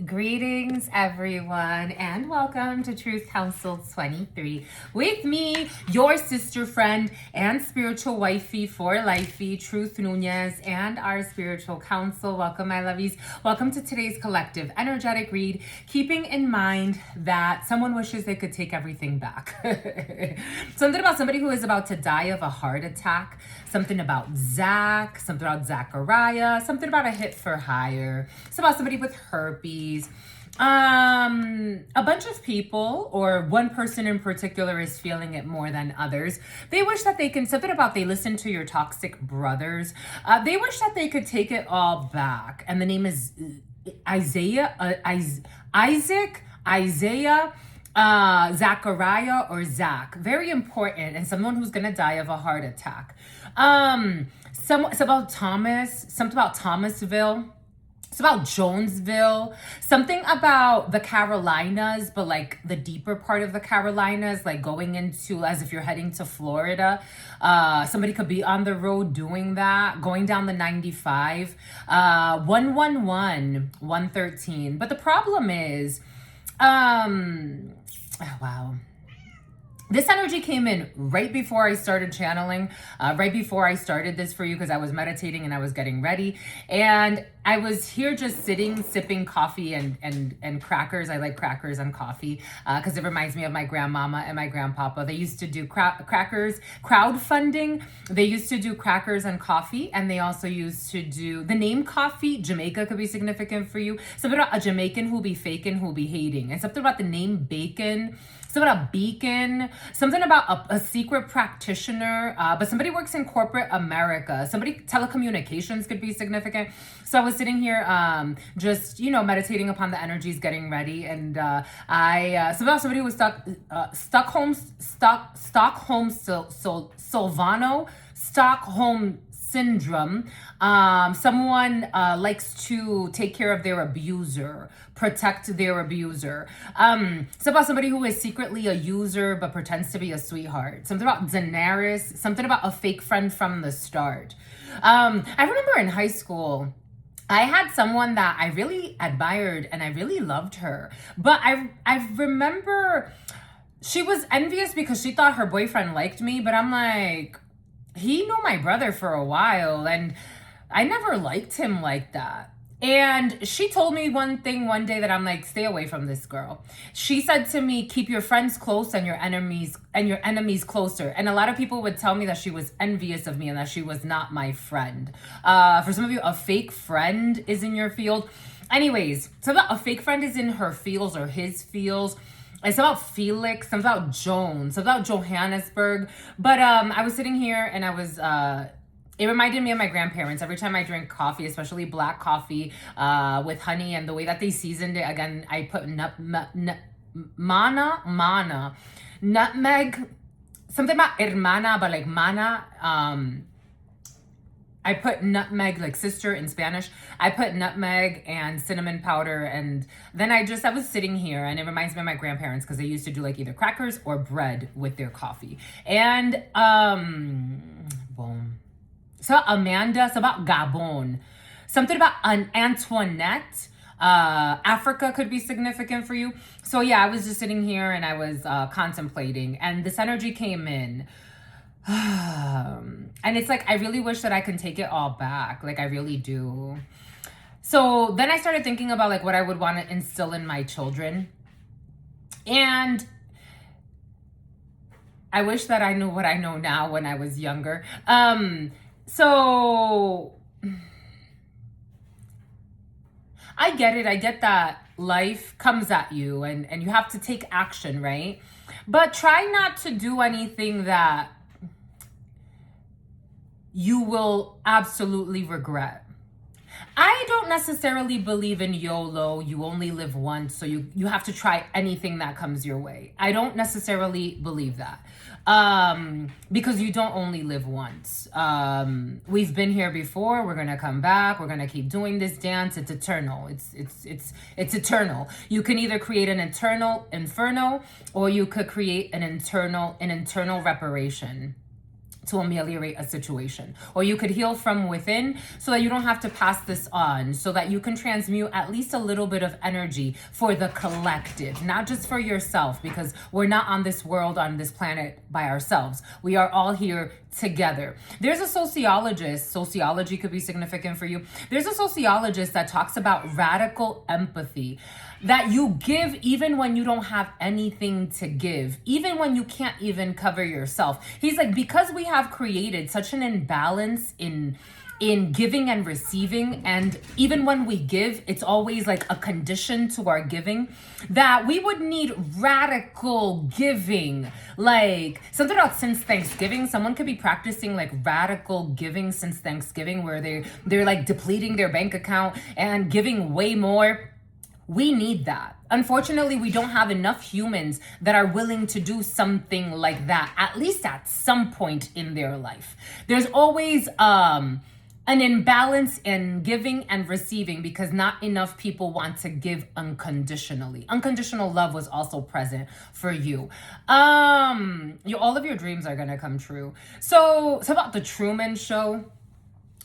Greetings, everyone, and welcome to Truth Council 23 with me, your sister friend and spiritual wifey for lifey, Truth Nuñez, and our spiritual council. Welcome, my lovies. Welcome to today's collective energetic read, keeping in mind that someone wishes they could take everything back. Something about somebody who is about to die of a heart attack, something about Zach, something about Zachariah, something about a hit for hire, something about somebody with herpes. A bunch of people, or one person in particular, is feeling it more than others. They wish that they can, something about they listen to your toxic brothers. They wish that they could take it all back. And the name is Isaiah, Zachariah, or Zach. Very important, and someone who's gonna die of a heart attack. It's about Thomas, something about Thomasville. It's about Jonesville, something about the Carolinas, but like the deeper part of the Carolinas, like going into, as if you're heading to Florida. Somebody could be on the road doing that, going down the 95, 111, 113. But the problem is, oh, wow. This energy came in right before I started channeling, right before I started this for you, because I was meditating and I was getting ready. And I was here just sitting, sipping coffee and crackers. I like crackers and coffee because it reminds me of my grandmama and my grandpapa. They used to do crackers, crowdfunding. They used to do crackers and coffee. And they also used to do the name coffee. Jamaica could be significant for you. Something about a Jamaican who be faking, who be hating. And something about the name bacon. Something about beacon, something about a secret practitioner, but somebody works in corporate America. Somebody, telecommunications could be significant. So I was sitting here just, meditating upon the energies, getting ready. And somebody who was Stockholm syndrome. Someone likes to take care of their abuser, protect their abuser. It's about somebody who is secretly a user but pretends to be a sweetheart. Something about Daenerys, something about a fake friend from the start. I remember in high school, I had someone that I really admired and I really loved her. But I remember she was envious because she thought her boyfriend liked me, but I'm like, he knew my brother for a while and I never liked him like that. And she told me one thing one day that I'm like, stay away from this girl. She said to me, keep your friends close and your enemies closer. And a lot of people would tell me that she was envious of me and that she was not my friend. For some of you, a fake friend is in your field. Anyways, so a fake friend is in her fields or his fields. It's about Felix, it's about Jones, it's about Johannesburg. But I was sitting here and I was, it reminded me of my grandparents. Every time I drink coffee, especially black coffee with honey, and the way that they seasoned it, again, I put nutmeg, something about hermana, but like mana, I put nutmeg, like sister in Spanish. I put nutmeg and cinnamon powder. And then I was sitting here and it reminds me of my grandparents because they used to do like either crackers or bread with their coffee. And, boom. So Amanda, it's about Gabon. Something about an Antoinette. Africa could be significant for you. So yeah, I was just sitting here and I was contemplating and this energy came in. And it's like, I really wish that I can take it all back. Like I really do. So then I started thinking about like what I would want to instill in my children. And I wish that I knew what I know now when I was younger. So I get it. I get that life comes at you and you have to take action, right? But try not to do anything that you will absolutely regret. I don't necessarily believe in YOLO, you only live once, so you have to try anything that comes your way. I don't necessarily believe that. Because you don't only live once. We've been here before, we're gonna come back, we're gonna keep doing this dance. It's eternal. It's eternal. You can either create an eternal inferno or you could create an internal reparation. to ameliorate a situation. Or you could heal from within so that you don't have to pass this on, so that you can transmute at least a little bit of energy for the collective, not just for yourself, because we're not on this world, on this planet by ourselves. We are all here together. There's a sociologist, sociology could be significant for you. There's a sociologist that talks about radical empathy, that you give even when you don't have anything to give, even when you can't even cover yourself. He's like, because we have created such an imbalance in giving and receiving, and even when we give, it's always like a condition to our giving, that we would need radical giving. Like something about since Thanksgiving, someone could be practicing like radical giving since Thanksgiving, where they're like depleting their bank account and giving way more. We need that. Unfortunately, we don't have enough humans that are willing to do something like that, at least at some point in their life. There's always an imbalance in giving and receiving because not enough people want to give unconditionally. Unconditional love was also present for you. All of your dreams are gonna come true. So it's about the Truman Show.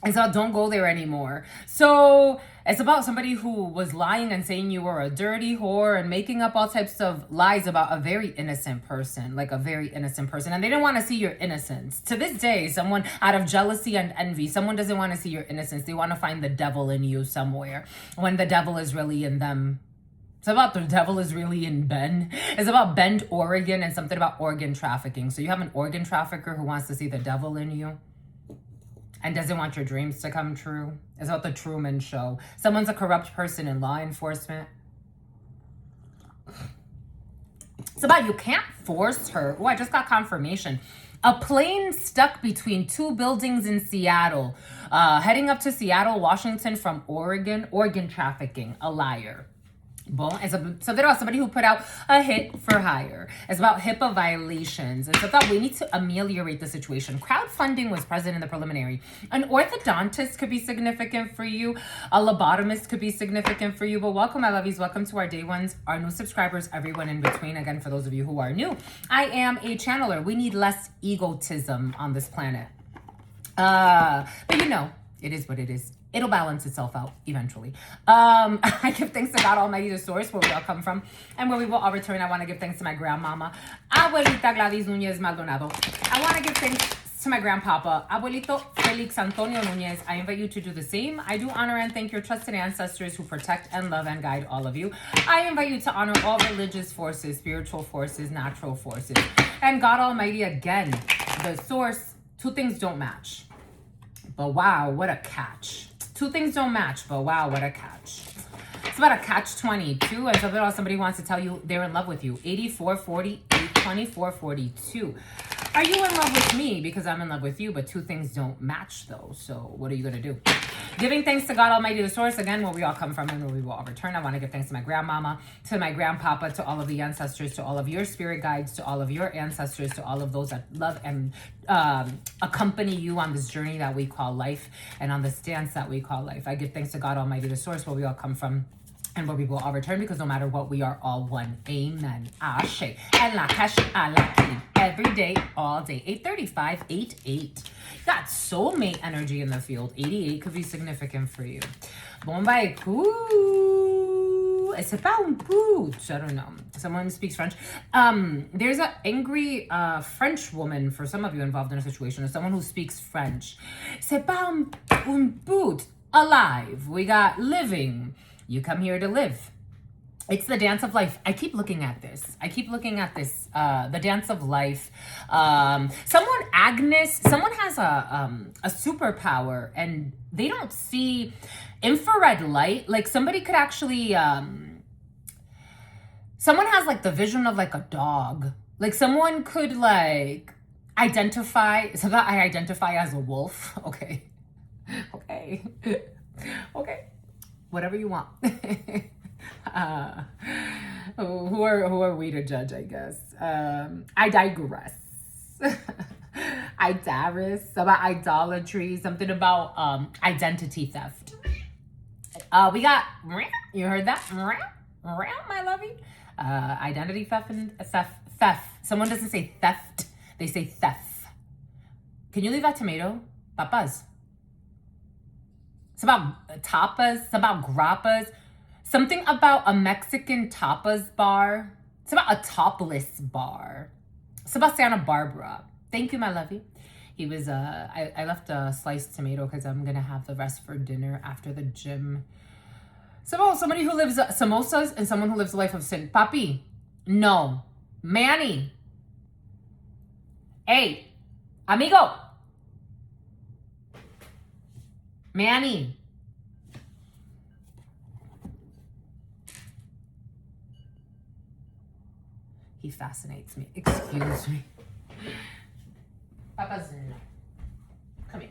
It's about don't go there anymore. So it's about somebody who was lying and saying you were a dirty whore and making up all types of lies about a very innocent person, like a very innocent person. And they didn't want to see your innocence. To this day, someone out of jealousy and envy, someone doesn't want to see your innocence. They want to find the devil in you somewhere when the devil is really in them. It's about the devil is really in Bend. It's about Bend, Oregon, and something about organ trafficking. So you have an organ trafficker who wants to see the devil in you and doesn't want your dreams to come true. It's about the Truman Show. Someone's a corrupt person in law enforcement. It's about you can't force her. Oh, I just got confirmation. A plane stuck between two buildings in Seattle, heading up to Seattle, Washington from Oregon. Organ trafficking, a liar. Bon, so there was somebody who put out a hit for hire. It's about HIPAA violations. It's about we need to ameliorate the situation. Crowdfunding was present in the preliminary. An orthodontist could be significant for you. A lobotomist could be significant for you. But welcome, my lovies. Welcome to our day ones, our new subscribers, everyone in between. Again, for those of you who are new, I am a channeler. We need less egotism on this planet. But you know, it is what it is. It'll balance itself out eventually. I give thanks to God Almighty, the source, where we all come from, and where we will all return. I want to give thanks to my grandmama, Abuelita Gladys Nuñez Maldonado. I want to give thanks to my grandpapa, Abuelito Felix Antonio Nuñez. I invite you to do the same. I do honor and thank your trusted ancestors who protect and love and guide all of you. I invite you to honor all religious forces, spiritual forces, natural forces, and God Almighty again, the source. Two things don't match, but wow, what a catch. Two things don't match, but wow, what a catch. It's about a catch-22, and somebody wants to tell you they're in love with you. 8448, 2442. Are you in love with me? Because I'm in love with you, but two things don't match, though. So what are you going to do? Giving thanks to God Almighty, the source, again, where we all come from and where we will all return. I want to give thanks to my grandmama, to my grandpapa, to all of the ancestors, to all of your spirit guides, to all of your ancestors, to all of those that love and accompany you on this journey that we call life and on this dance that we call life. I give thanks to God Almighty, the source, where we all come from and where we will all return, because no matter what, we are all one. Amen. Ashe. And la cash a la king. Every day, all day. 8:35, 8-8. Got soulmate energy in the field. 88 could be significant for you. Bombay. Ooh. C'est pas un pooch. I don't know. Someone speaks French. There's an angry French woman, for some of you involved in a situation, or someone who speaks French. C'est pas un pooch. Alive. We got living. You come here to live. It's the dance of life. I keep looking at this. The dance of life. Someone has a superpower, and they don't see infrared light. Like somebody could actually, someone has like the vision of like a dog. Like someone could like identify, so that I identify as a wolf. Okay. Okay. Okay. Whatever you want. Who are we to judge, I guess? I digress. About idolatry, something about identity theft. We got, you heard that? My lovey. Identity theft and theft. Someone doesn't say theft, they say theft. Can you leave that tomato? Papas. It's about tapas. It's about grappas. Something about a Mexican tapas bar. It's about a topless bar. It's about Santa Barbara. Thank you, my lovey. He was, I left a sliced tomato because I'm going to have the rest for dinner after the gym. So, somebody who lives samosas and someone who lives a life of sin. Papi, no. Manny. Hey, amigo. Manny. He fascinates me. Excuse me. Papa's no. Come here.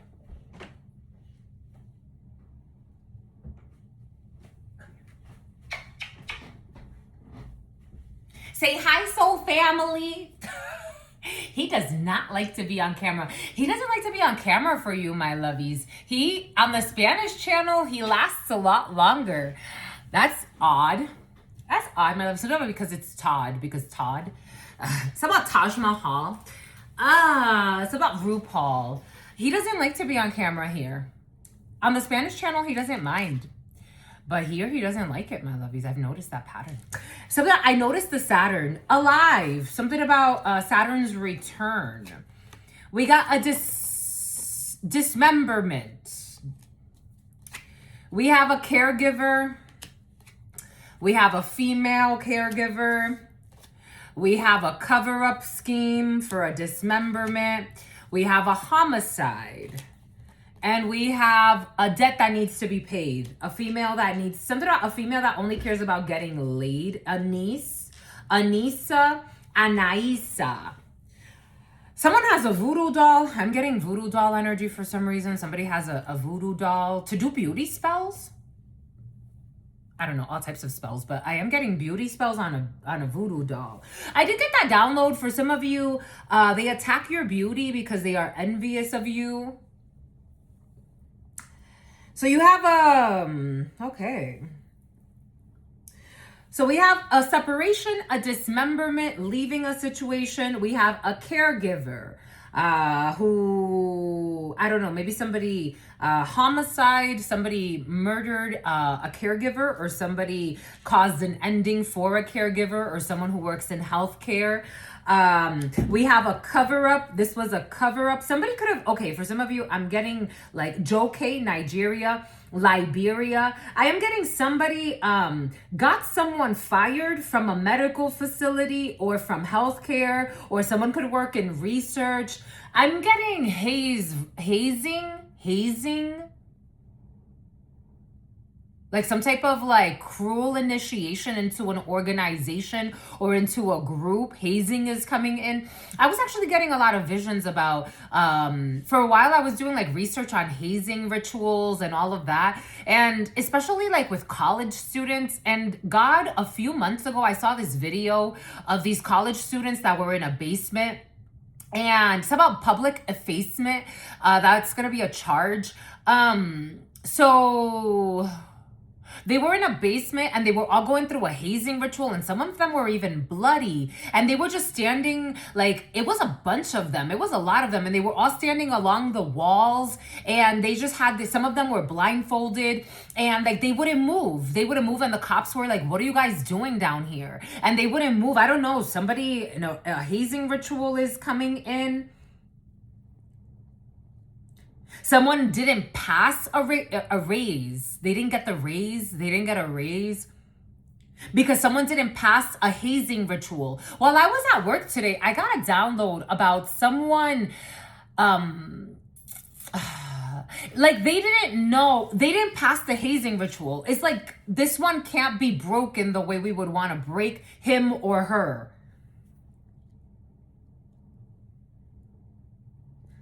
Say hi, soul family. He does not like to be on camera. He doesn't like to be on camera for you, my lovies. On the Spanish channel, he lasts a lot longer. That's odd. That's odd, my love. So don't because it's Todd, because Todd. It's about Taj Mahal. It's about RuPaul. He doesn't like to be on camera here. On the Spanish channel, he doesn't mind. But here, he doesn't like it, my lovies. I've noticed that pattern. So I noticed the Saturn alive. Something about Saturn's return. We got a dismemberment. We have a caregiver. We have a female caregiver. We have a cover-up scheme for a dismemberment. We have a homicide. And we have a debt that needs to be paid. A female that needs something about a female that only cares about getting laid. Anissa, Anaisa. Someone has a voodoo doll. I'm getting voodoo doll energy for some reason. Somebody has a voodoo doll to do beauty spells. I don't know, all types of spells, but I am getting beauty spells on a voodoo doll. I did get that download for some of you. They attack your beauty because they are envious of you. So you have okay. So we have a separation, a dismemberment, leaving a situation. We have a caregiver who, I don't know, maybe somebody homicide, somebody murdered a caregiver, or somebody caused an ending for a caregiver, or someone who works in healthcare. We have a cover-up. This was a cover-up. Somebody could have, okay, for some of you, I'm getting like Joke, Nigeria, Liberia. I am getting somebody got someone fired from a medical facility or from healthcare, or someone could work in research. I'm getting hazing. Like some type of like cruel initiation into an organization or into a group. Hazing is coming in. I was actually getting a lot of visions about, for a while I was doing like research on hazing rituals and all of that. And especially like with college students. And God, a few months ago, I saw this video of these college students that were in a basement. And it's about public effacement. That's going to be a charge. So they were in a basement and they were all going through a hazing ritual, and some of them were even bloody, and they were just standing, like, it was a bunch of them. It was a lot of them, and they were all standing along the walls, and they just had some of them were blindfolded, and like they wouldn't move. And the cops were like, what are you guys doing down here? And they wouldn't move. I don't know. Somebody, a hazing ritual is coming in. Someone didn't pass a raise. They didn't get the raise. They didn't get a raise because someone didn't pass a hazing ritual. While I was at work today, I got a download about someone, like they didn't pass the hazing ritual. It's like this one can't be broken the way we would want to break him or her.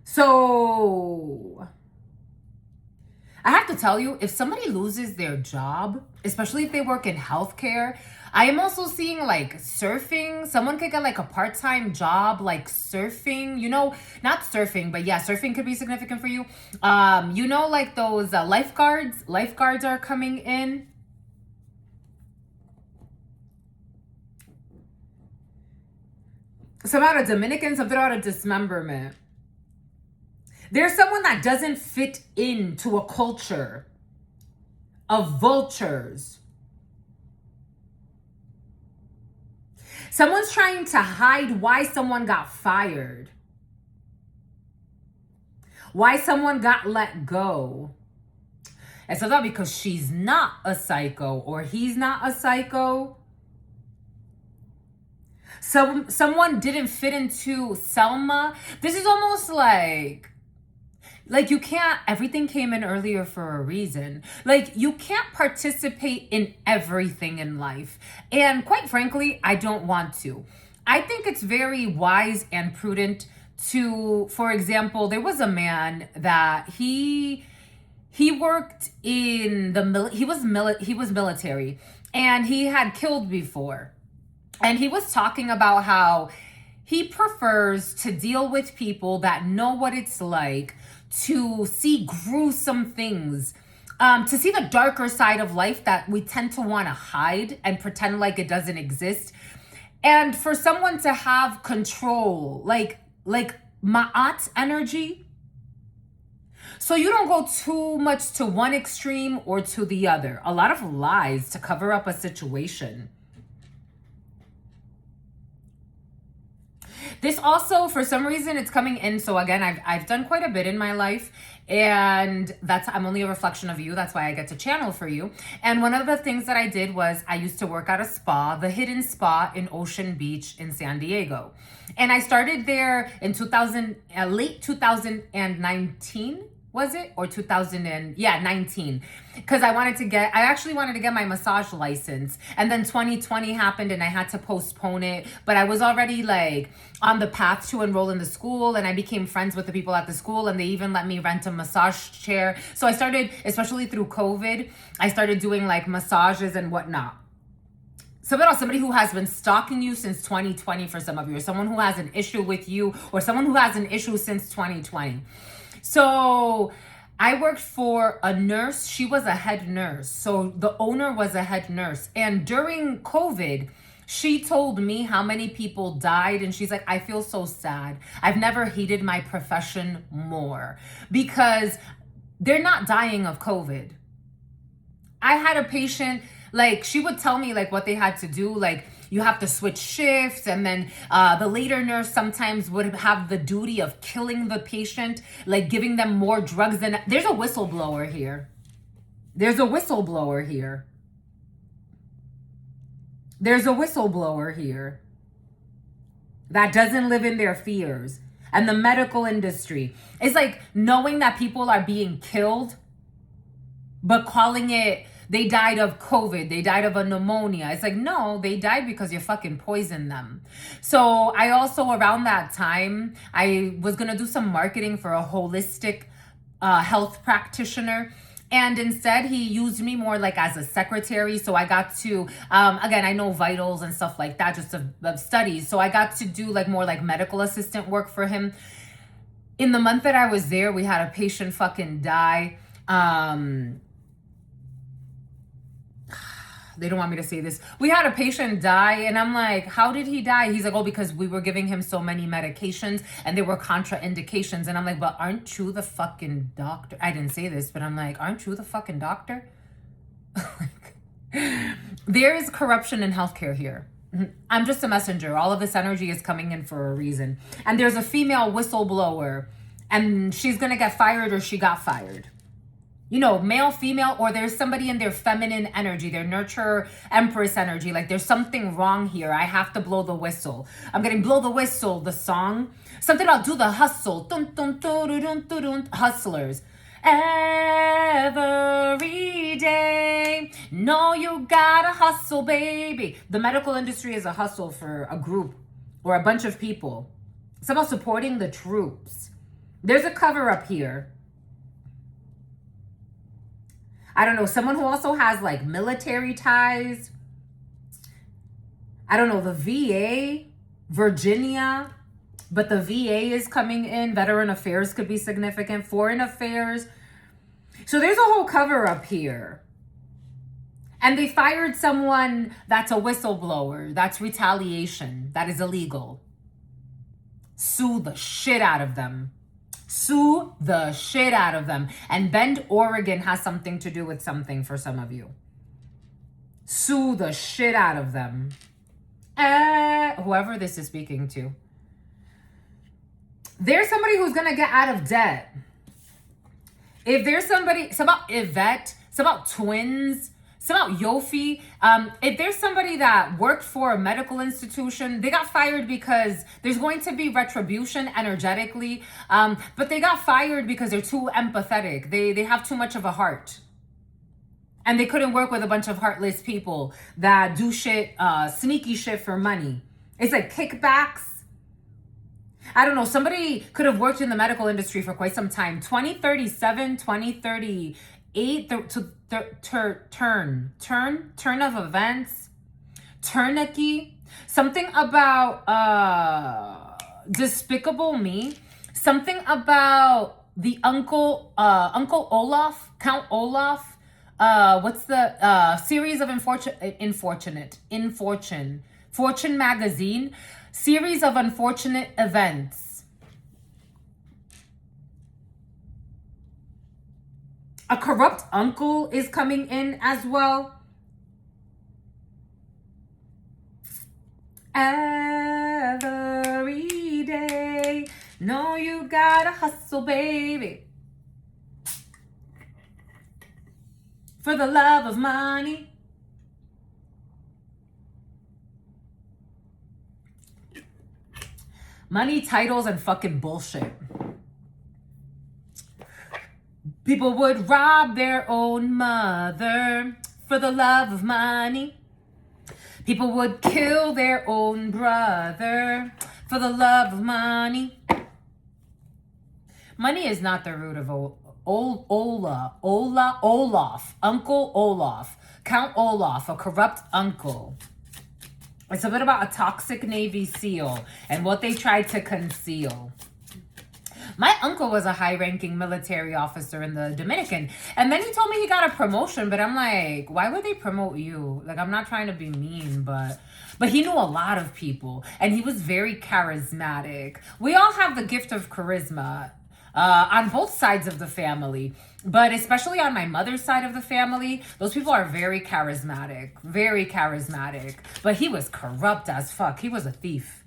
So I have to tell you, if somebody loses their job, especially if they work in healthcare, I am also seeing like surfing. Someone could get like a part-time job, like surfing, not surfing, but yeah, surfing could be significant for you. Like those lifeguards are coming in. Some out of Dominican, something out of dismemberment. There's someone that doesn't fit into a culture of vultures. Someone's trying to hide why someone got fired, why someone got let go. And so that because she's not a psycho or he's not a psycho. So someone didn't fit into Selma. This is almost like you can't, everything came in earlier for a reason. Like, you can't participate in everything in life. And quite frankly, I don't want to. I think it's very wise and prudent to, for example, there was a man that he worked in the, he was military, and he had killed before. And he was talking about how he prefers to deal with people that know what it's like to see gruesome things, to see the darker side of life that we tend to want to hide and pretend like it doesn't exist. And for someone to have control, like Ma'at energy, so you don't go too much to one extreme or to the other. A lot of lies to cover up a situation. This also, for some reason, it's coming in. So again, I've done quite a bit in my life, and I'm only a reflection of you. That's why I get to channel for you. And one of the things that I did was I used to work at a spa, the Hidden Spa in Ocean Beach in San Diego. And I started there in late 2019. Was it? Or 19, because I actually wanted to get my massage license, and then 2020 happened and I had to postpone it, but I was already like on the path to enroll in the school, and I became friends with the people at the school, and they even let me rent a massage chair. So I started, especially through COVID, I started doing like massages and whatnot. Somebody who has been stalking you since 2020 for some of you, or someone who has an issue with you, or someone who has an issue since 2020. So I worked for a nurse. She was a head nurse. So the owner was a head nurse. And during COVID, she told me how many people died. And she's like, I feel so sad. I've never hated my profession more, because they're not dying of COVID. I had a patient, like, she would tell me like what they had to do. Like, you have to switch shifts, and then the later nurse sometimes would have the duty of killing the patient, like giving them more drugs than. There's a whistleblower here. There's a whistleblower here. There's a whistleblower here that doesn't live in their fears. And the medical industry is like knowing that people are being killed, but calling it, they died of COVID, they died of a pneumonia. It's like, no, they died because you fucking poisoned them. So I also, around that time, I was gonna do some marketing for a holistic health practitioner. And instead, he used me more like as a secretary. So I got to, again, I know vitals and stuff like that, just of studies. So I got to do like more like medical assistant work for him. In the month that I was there, we had a patient fucking die. They don't want me to say this. We had a patient die, and I'm like, how did he die? He's like, oh, because we were giving him so many medications and there were contraindications. And I'm like, but aren't you the fucking doctor? I didn't say this, but I'm like, aren't you the fucking doctor? There is corruption in healthcare here. I'm just a messenger. All of this energy is coming in for a reason. And there's a female whistleblower, and she's going to get fired, or she got fired. You know, male, female, or there's somebody in their feminine energy, their nurture empress energy. Like, there's something wrong here. I have to blow the whistle. I'm getting blow the whistle, the song. Something about do the hustle. Dun, dun, dun, dun, dun, dun, dun. Hustlers. Every day. No, you gotta hustle, baby. The medical industry is a hustle for a group or a bunch of people. It's about supporting the troops. There's a cover up here. I don't know, someone who also has like military ties. I don't know, the VA, Virginia, but the VA is coming in. Veteran affairs could be significant. Foreign affairs. So there's a whole cover up here. And they fired someone that's a whistleblower. That's retaliation. That is illegal. Sue the shit out of them. Sue the shit out of them. And Bend, Oregon has something to do with something for some of you. Sue the shit out of them. Whoever this is speaking to. There's somebody who's going to get out of debt. If there's somebody, it's about Yvette, it's about twins, it's about Yofi. If there's somebody that worked for a medical institution, they got fired because there's going to be retribution energetically, but they got fired because they're too empathetic. They have too much of a heart. And they couldn't work with a bunch of heartless people that do shit, sneaky shit for money. It's like kickbacks. I don't know. Somebody could have worked in the medical industry for quite some time. 2037, 2038, turn of events, turnkey, something about Despicable Me, something about the Uncle Olaf, Count Olaf. What's the series of Fortune magazine, series of unfortunate events. A corrupt uncle is coming in as well. Every day, know you gotta hustle, baby, for the love of money. Money, titles, and fucking bullshit. People would rob their own mother for the love of money. People would kill their own brother for the love of money. Money is not the root of Olaf, Uncle Olaf, Count Olaf, a corrupt uncle. It's a bit about a toxic Navy SEAL and what they tried to conceal. My uncle was a high-ranking military officer in the Dominican. And then he told me he got a promotion, but I'm like, why would they promote you? Like, I'm not trying to be mean, but he knew a lot of people. And he was very charismatic. We all have the gift of charisma on both sides of the family. But especially on my mother's side of the family, those people are very charismatic. Very charismatic. But he was corrupt as fuck. He was a thief.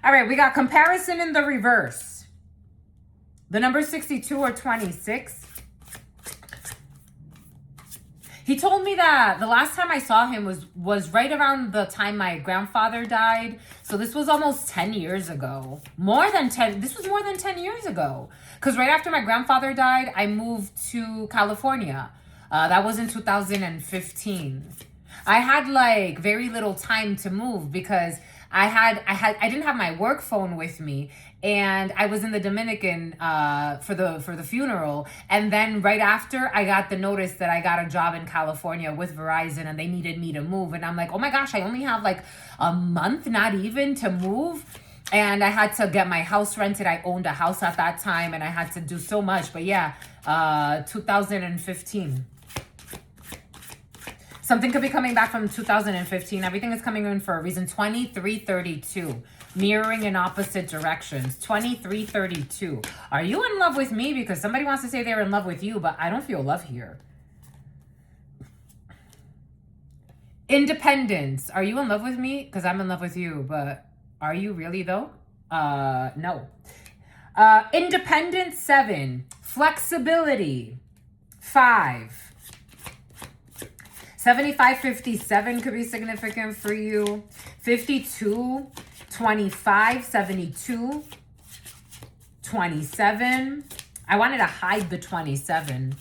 All right, we got comparison in the reverse. The number 62 or 26. He told me that the last time I saw him was right around the time my grandfather died. So this was almost 10 years ago. This was more than 10 years ago. Because right after my grandfather died, I moved to California. That was in 2015. I had like very little time to move because I didn't have my work phone with me, and I was in the Dominican for the funeral. And then right after, I got the notice that I got a job in California with Verizon, and they needed me to move. And I'm like, oh my gosh, I only have like a month, not even, to move. And I had to get my house rented. I owned a house at that time, and I had to do so much. But yeah, 2015. Something could be coming back from 2015. Everything is coming in for a reason. 2332. Mirroring in opposite directions. 2332. Are you in love with me? Because somebody wants to say they're in love with you, but I don't feel love here. Independence. Are you in love with me? Because I'm in love with you, but are you really though? No. Independence, 7. Flexibility, 5. 7557 could be significant for you. 52, 25, 72, 27. I wanted to hide the 27.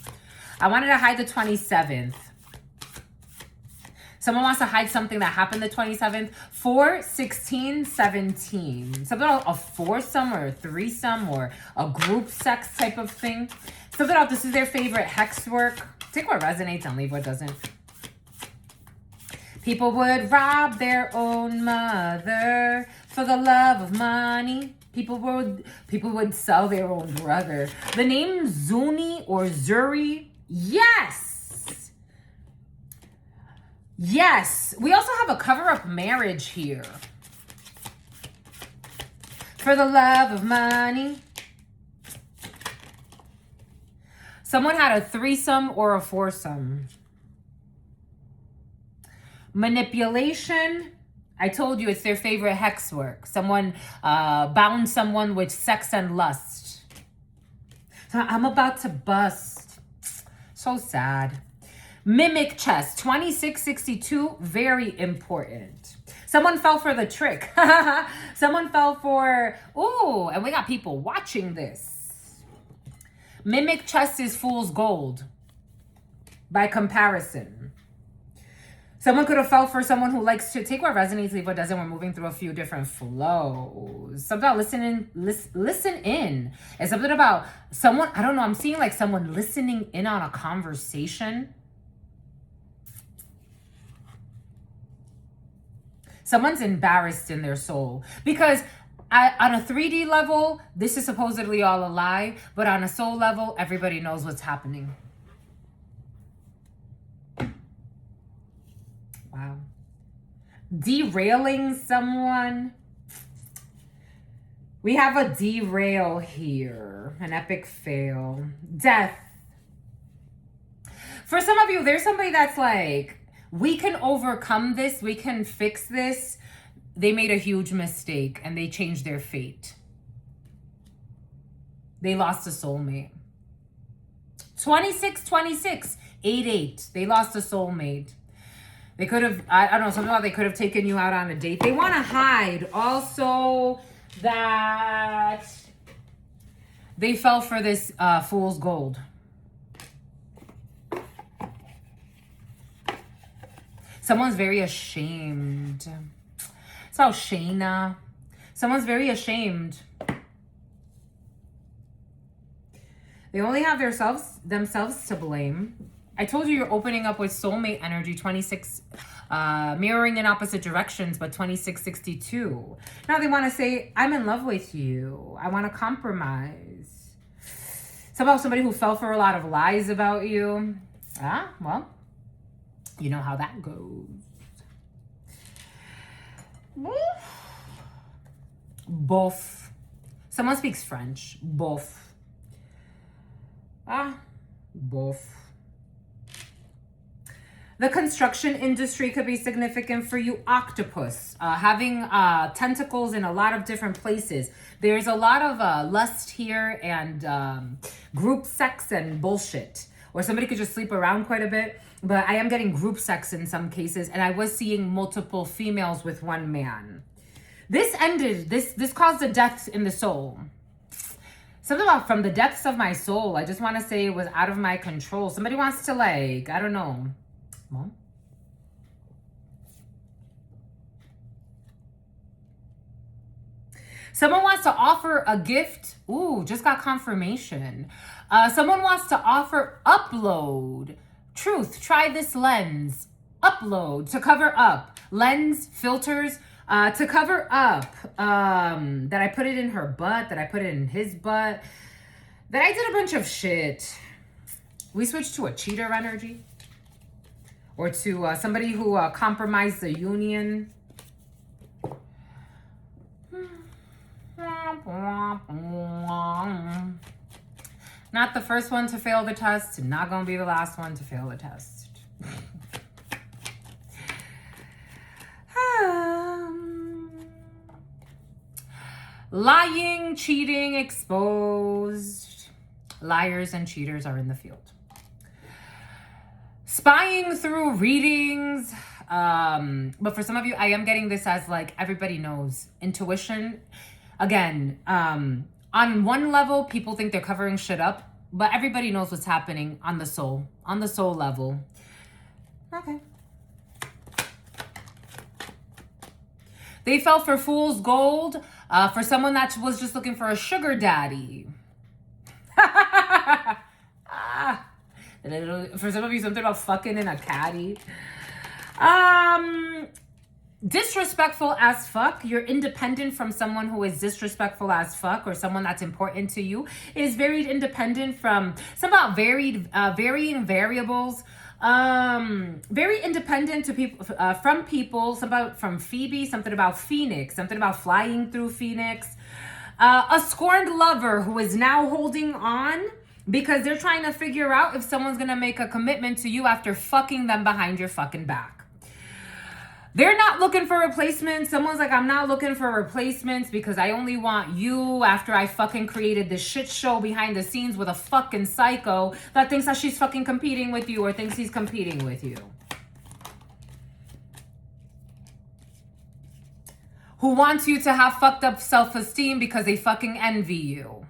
I wanted to hide the 27th. Someone wants to hide something that happened the 27th. 4, 16, 17. Something about a foursome or a threesome or a group sex type of thing. Something about this is their favorite hex work. Take what resonates and leave what doesn't. People would rob their own mother for the love of money. People would sell their own brother. The name Zuni or Zuri, yes. Yes. We also have a cover-up marriage here. For the love of money. Someone had a threesome or a foursome. Manipulation. I told you it's their favorite hex work. Someone bound someone with sex and lust. So I'm about to bust. So sad. Mimic chess. 2662. Very important. Someone fell for the trick. Someone fell for... Ooh, and we got people watching this. Mimic chess is fool's gold. By comparison. Someone could have fell for someone who likes to take what resonates, leave what doesn't. We're moving through a few different flows. Something about listen in. It's something about someone, I don't know, I'm seeing like someone listening in on a conversation. Someone's embarrassed in their soul. Because on a 3D level, this is supposedly all a lie. But on a soul level, everybody knows what's happening. Wow. Derailing someone. We have a derail here. An epic fail. Death. For some of you, there's somebody that's like, we can overcome this. We can fix this. They made a huge mistake and they changed their fate. They lost a soulmate. 2626, 88. They lost a soulmate. They could have, I don't know, something about they could have taken you out on a date. They want to hide also that they fell for this fool's gold. Someone's very ashamed. It's all Shayna. Someone's very ashamed. They only have themselves to blame. I told you you're opening up with soulmate energy, 26, mirroring in opposite directions, but 2662. Now they want to say, I'm in love with you. I want to compromise. Somehow somebody who fell for a lot of lies about you. Ah, well, you know how that goes. Both. Someone speaks French. Both. Both. The construction industry could be significant for you. Octopus, having tentacles in a lot of different places. There's a lot of lust here and group sex and bullshit. Or somebody could just sleep around quite a bit. But I am getting group sex in some cases. And I was seeing multiple females with one man. This ended, this caused a death in the soul. Something about from the depths of my soul. I just want to say it was out of my control. Somebody wants to like, I don't know. Well, someone wants to offer a gift. Ooh, just got confirmation. Someone wants to offer upload. Truth, try this lens. Upload to cover up. Lens, filters, to cover up. That I put it in her butt, that I put it in his butt. That I did a bunch of shit. We switched to a cheater energy. Or to somebody who compromised the union. Not the first one to fail the test. Not going to be the last one to fail the test. Lying, cheating, exposed. Liars and cheaters are in the field. Spying through readings. But for some of you, I am getting this as like everybody knows. Intuition. Again, on one level, people think they're covering shit up. But everybody knows what's happening on the soul. On the soul level. Okay. They fell for fool's gold. For someone that was just looking for a sugar daddy. For some of you, something about fucking in a caddy. Disrespectful as fuck. You're independent from someone who is disrespectful as fuck, or someone that's important to you is very independent from some about varying variables. Very independent to people from people. Some about from Phoebe. Something about Phoenix. Something about flying through Phoenix. A scorned lover who is now holding on because they're trying to figure out if someone's gonna make a commitment to you after fucking them behind your fucking back. They're not looking for replacements. Someone's like, I'm not looking for replacements because I only want you after I fucking created this shit show behind the scenes with a fucking psycho that thinks that she's fucking competing with you or thinks he's competing with you. Who wants you to have fucked up self-esteem because they fucking envy you.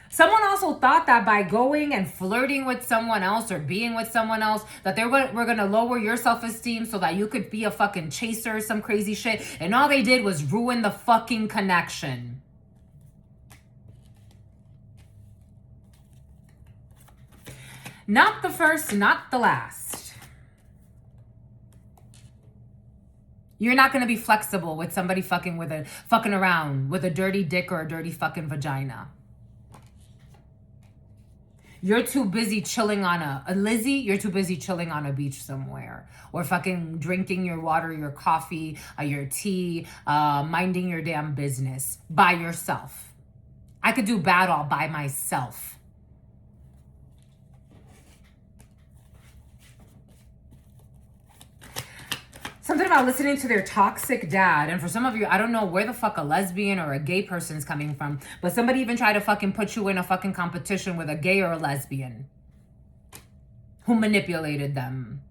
Someone also thought that by going and flirting with someone else or being with someone else, that we're going to lower your self-esteem so that you could be a fucking chaser or some crazy shit. And all they did was ruin the fucking connection. Not the first, not the last. You're not going to be flexible with somebody fucking around with a dirty dick or a dirty fucking vagina. You're too busy chilling on a Lizzie, you're too busy chilling on a beach somewhere. Or fucking drinking your water, your coffee, your tea, minding your damn business by yourself. I could do bad all by myself. Something about listening to their toxic dad. And for some of you, I don't know where the fuck a lesbian or a gay person's coming from, but somebody even tried to fucking put you in a fucking competition with a gay or a lesbian who manipulated them.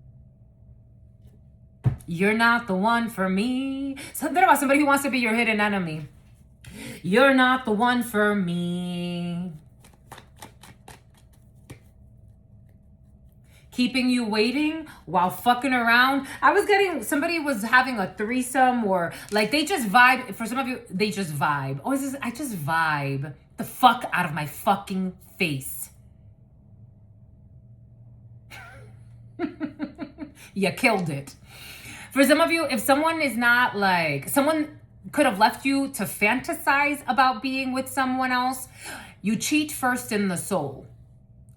You're not the one for me. Something about somebody who wants to be your hidden enemy. You're not the one for me. Keeping you waiting while fucking around. Somebody was having a threesome or like they just vibe. For some of you, they just vibe. Oh, I just vibe the fuck out of my fucking face. You killed it. For some of you, if someone is not like, someone could have left you to fantasize about being with someone else, you cheat first in the soul.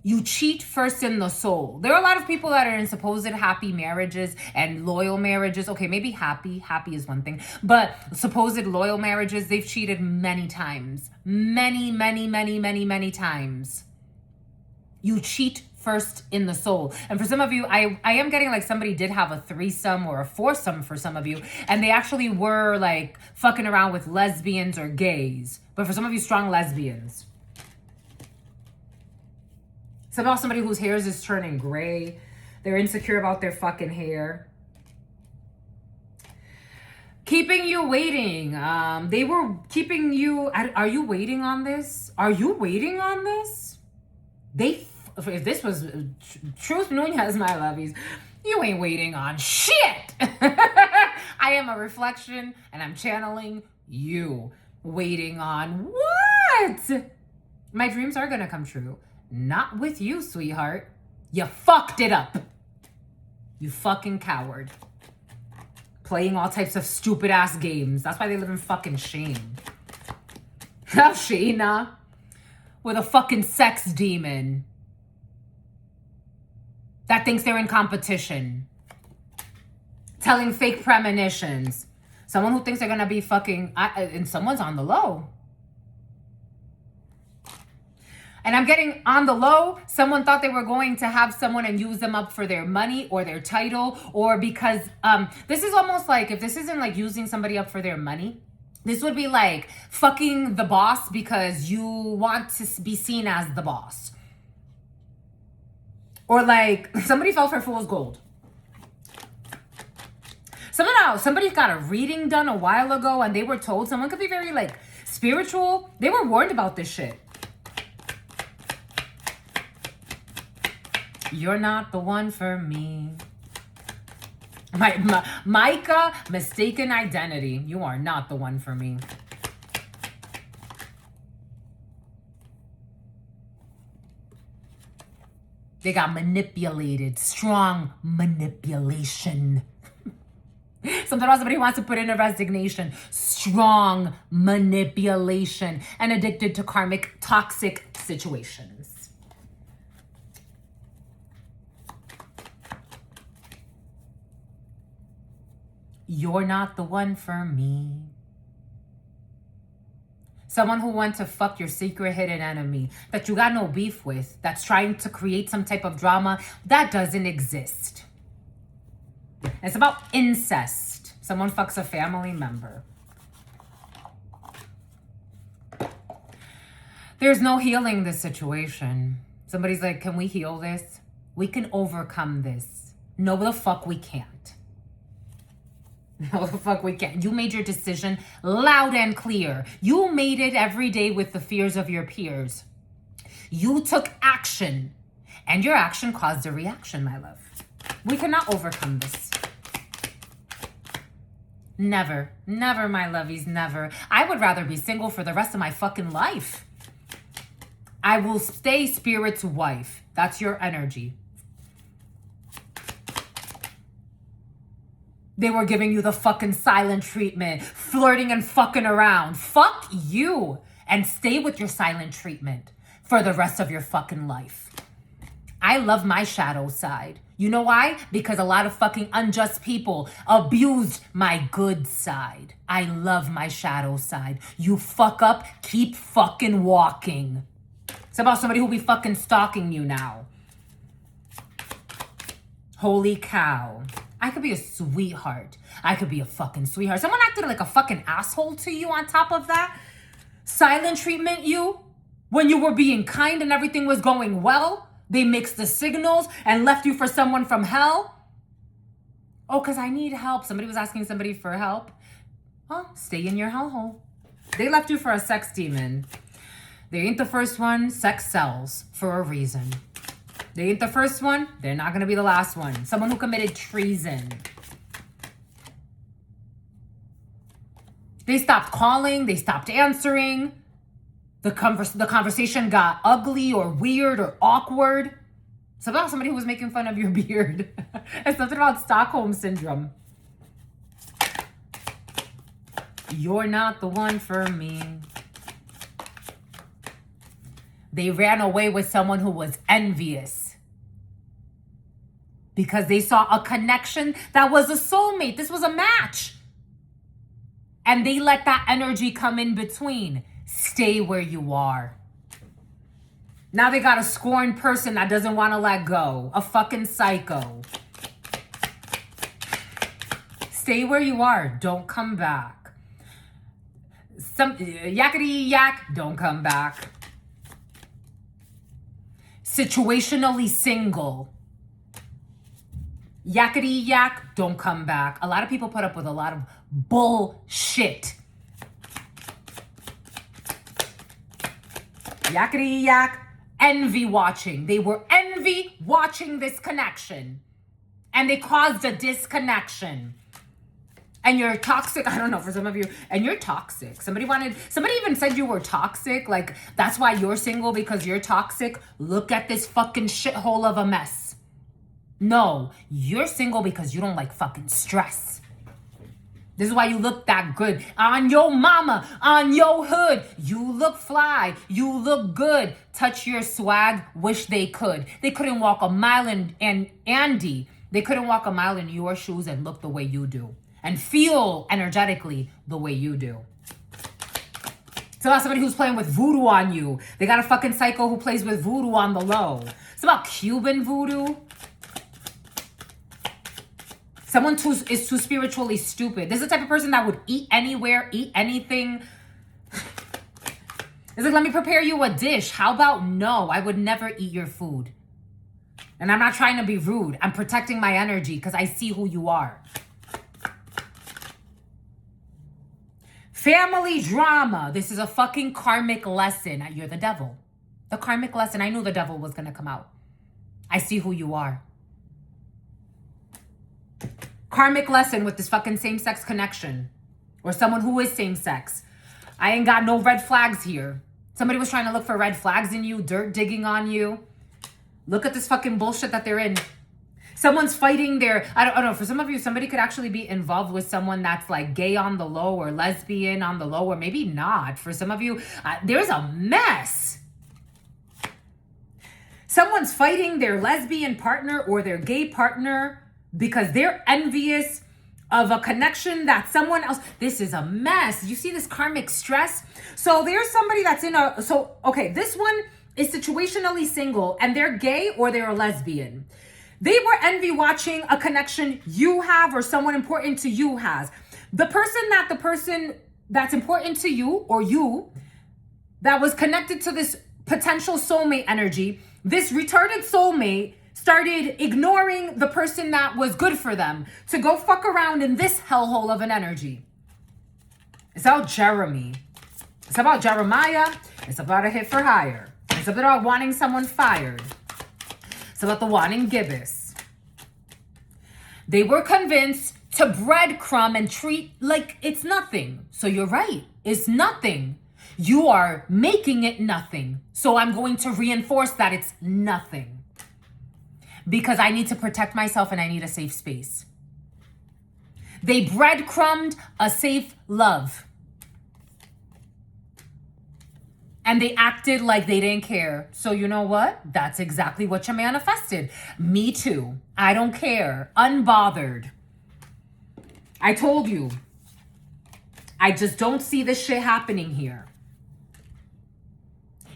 You cheat first in the soul. There are a lot of people that are in supposed happy marriages and loyal marriages. Okay, maybe happy is one thing, but supposed loyal marriages, they've cheated many times. Many times. You cheat first in the soul. And for some of you, I am getting like somebody did have a threesome or a foursome for some of you, and they actually were like fucking around with lesbians or gays. But for some of you, strong lesbians. It's about somebody whose hair is turning gray. They're insecure about their fucking hair. Keeping you waiting. They were keeping you. Are you waiting on this? Are you waiting on this? If this was Truth Nuñez, my lovies, you ain't waiting on shit. I am a reflection and I'm channeling you. Waiting on what? My dreams are going to come true. Not with you, sweetheart. You fucked it up. You fucking coward. Playing all types of stupid ass games. That's why they live in fucking shame. Shayna. With a fucking sex demon. That thinks they're in competition. Telling fake premonitions. Someone who thinks they're gonna be fucking... and someone's on the low. And I'm getting on the low, someone thought they were going to have someone and use them up for their money or their title, or because this is almost like, if this isn't like using somebody up for their money, this would be like fucking the boss because you want to be seen as the boss. Or like somebody fell for fool's gold. Somebody got a reading done a while ago and they were told, someone could be very like spiritual. They were warned about this shit. You're not the one for me. Micah, mistaken identity. You are not the one for me. They got manipulated. Strong manipulation. Something about somebody who wants to put in a resignation. Strong manipulation. And addicted to karmic, toxic situations. You're not the one for me. Someone who wants to fuck your secret hidden enemy that you got no beef with, that's trying to create some type of drama that doesn't exist. It's about incest. Someone fucks a family member. There's no healing this situation. Somebody's like, can we heal this? We can overcome this. No, the fuck we can't. No, the fuck we can't. You made your decision loud and clear. You made it every day with the fears of your peers. You took action, and your action caused a reaction, my love. We cannot overcome this. Never, never, my lovies, never. I would rather be single for the rest of my fucking life. I will stay spirit's wife. That's your energy. They were giving you the fucking silent treatment, flirting and fucking around. Fuck you. And stay with your silent treatment for the rest of your fucking life. I love my shadow side. You know why? Because a lot of fucking unjust people abused my good side. I love my shadow side. You fuck up, keep fucking walking. It's about somebody who'll be fucking stalking you now. Holy cow. I could be a sweetheart. I could be a fucking sweetheart. Someone acted like a fucking asshole to you on top of that. Silent treatment you when you were being kind and everything was going well. They mixed the signals and left you for someone from hell. Oh, because I need help. Somebody was asking somebody for help. Oh, stay in your hellhole. They left you for a sex demon. They ain't the first one. Sex sells for a reason. They ain't the first one. They're not going to be the last one. Someone who committed treason. They stopped calling. They stopped answering. The conversation got ugly or weird or awkward. It's about somebody who was making fun of your beard. It's something about Stockholm Syndrome. You're not the one for me. They ran away with someone who was envious because they saw a connection that was a soulmate. This was a match. And they let that energy come in between. Stay where you are. Now they got a scorned person that doesn't want to let go. A fucking psycho. Stay where you are. Don't come back. Some yakety yak. Don't come back. Situationally single. Yakety yak. Don't come back. A lot of people put up with a lot of bullshit. Yakety yak. Envy watching. They were envy watching this connection. And they caused a disconnection. And you're toxic. I don't know, for some of you. And you're toxic. Somebody even said you were toxic. Like, that's why you're single, because you're toxic. Look at this fucking shithole of a mess. No, you're single because you don't like fucking stress. This is why you look that good. On your mama, on your hood. You look fly. You look good. Touch your swag. Wish they could. They couldn't walk a mile Andy. They couldn't walk a mile in your shoes and look the way you do. And feel energetically the way you do. It's about somebody who's playing with voodoo on you. They got a fucking psycho who plays with voodoo on the low. It's about Cuban voodoo. Someone is too spiritually stupid. This is the type of person that would eat anywhere, eat anything. It's like, let me prepare you a dish. How about no? I would never eat your food. And I'm not trying to be rude. I'm protecting my energy because I see who you are. Family drama. This is a fucking karmic lesson. You're the devil. The karmic lesson. I knew the devil was going to come out. I see who you are. Karmic lesson with this fucking same-sex connection. Or someone who is same-sex. I ain't got no red flags here. Somebody was trying to look for red flags in you. Dirt digging on you. Look at this fucking bullshit that they're in. Someone's fighting their... I don't know. For some of you, somebody could actually be involved with someone that's like gay on the low or lesbian on the low, or maybe not. For some of you, there's a mess. Someone's fighting their lesbian partner or their gay partner because they're envious of a connection that someone else, this is a mess. You see this karmic stress? So there's somebody that's okay, this one is situationally single and they're gay or they're a lesbian. They were envy watching a connection you have or someone important to you has. The person that's important to you or you that was connected to this potential soulmate energy, this retarded soulmate started ignoring the person that was good for them to go fuck around in this hellhole of an energy. It's about Jeremy. It's about Jeremiah. It's about a hit for hire. It's about wanting someone fired. It's about the wanting gibbous. They were convinced to breadcrumb and treat like it's nothing. So you're right. It's nothing. You are making it nothing. So I'm going to reinforce that it's nothing. Because I need to protect myself and I need a safe space. They breadcrumbed a safe love. And they acted like they didn't care. So you know what? That's exactly what you manifested. Me too. I don't care. Unbothered. I told you. I just don't see this shit happening here.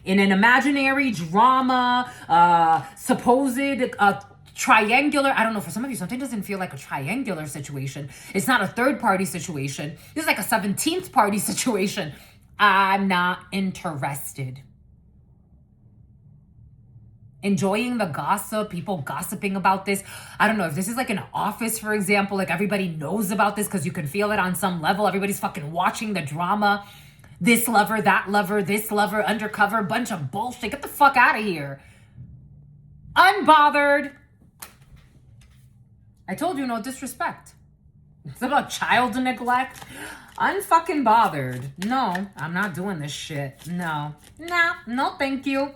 In an imaginary drama, supposed triangular, I don't know, for some of you, something doesn't feel like a triangular situation. It's not a third party situation. This is like a 17th party situation. I'm not interested. Enjoying the gossip, people gossiping about this. I don't know if this is like an office, for example, like everybody knows about this because you can feel it on some level. Everybody's fucking watching the drama. This lover, that lover, this lover, undercover, bunch of bullshit. Get the fuck out of here. Unbothered. I told you, no disrespect. It's about child neglect. Unfucking bothered. No, I'm not doing this shit. No, thank you.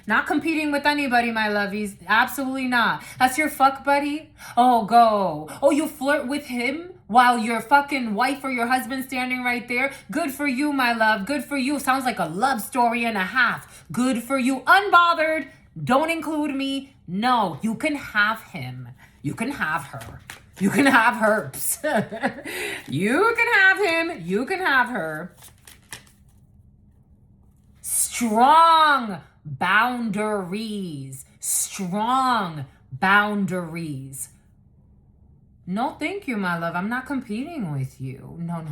Not competing with anybody, my lovies. Absolutely not. That's your fuck buddy? Oh, go. Oh, you flirt with him while your fucking wife or your husband standing right there? Good for you, my love. Good for you. Sounds like a love story and a half. Good for you. Unbothered. Don't include me. No, you can have him. You can have her. You can have herps. You can have him. You can have her. Strong boundaries. Strong boundaries. No, thank you, my love. I'm not competing with you. No.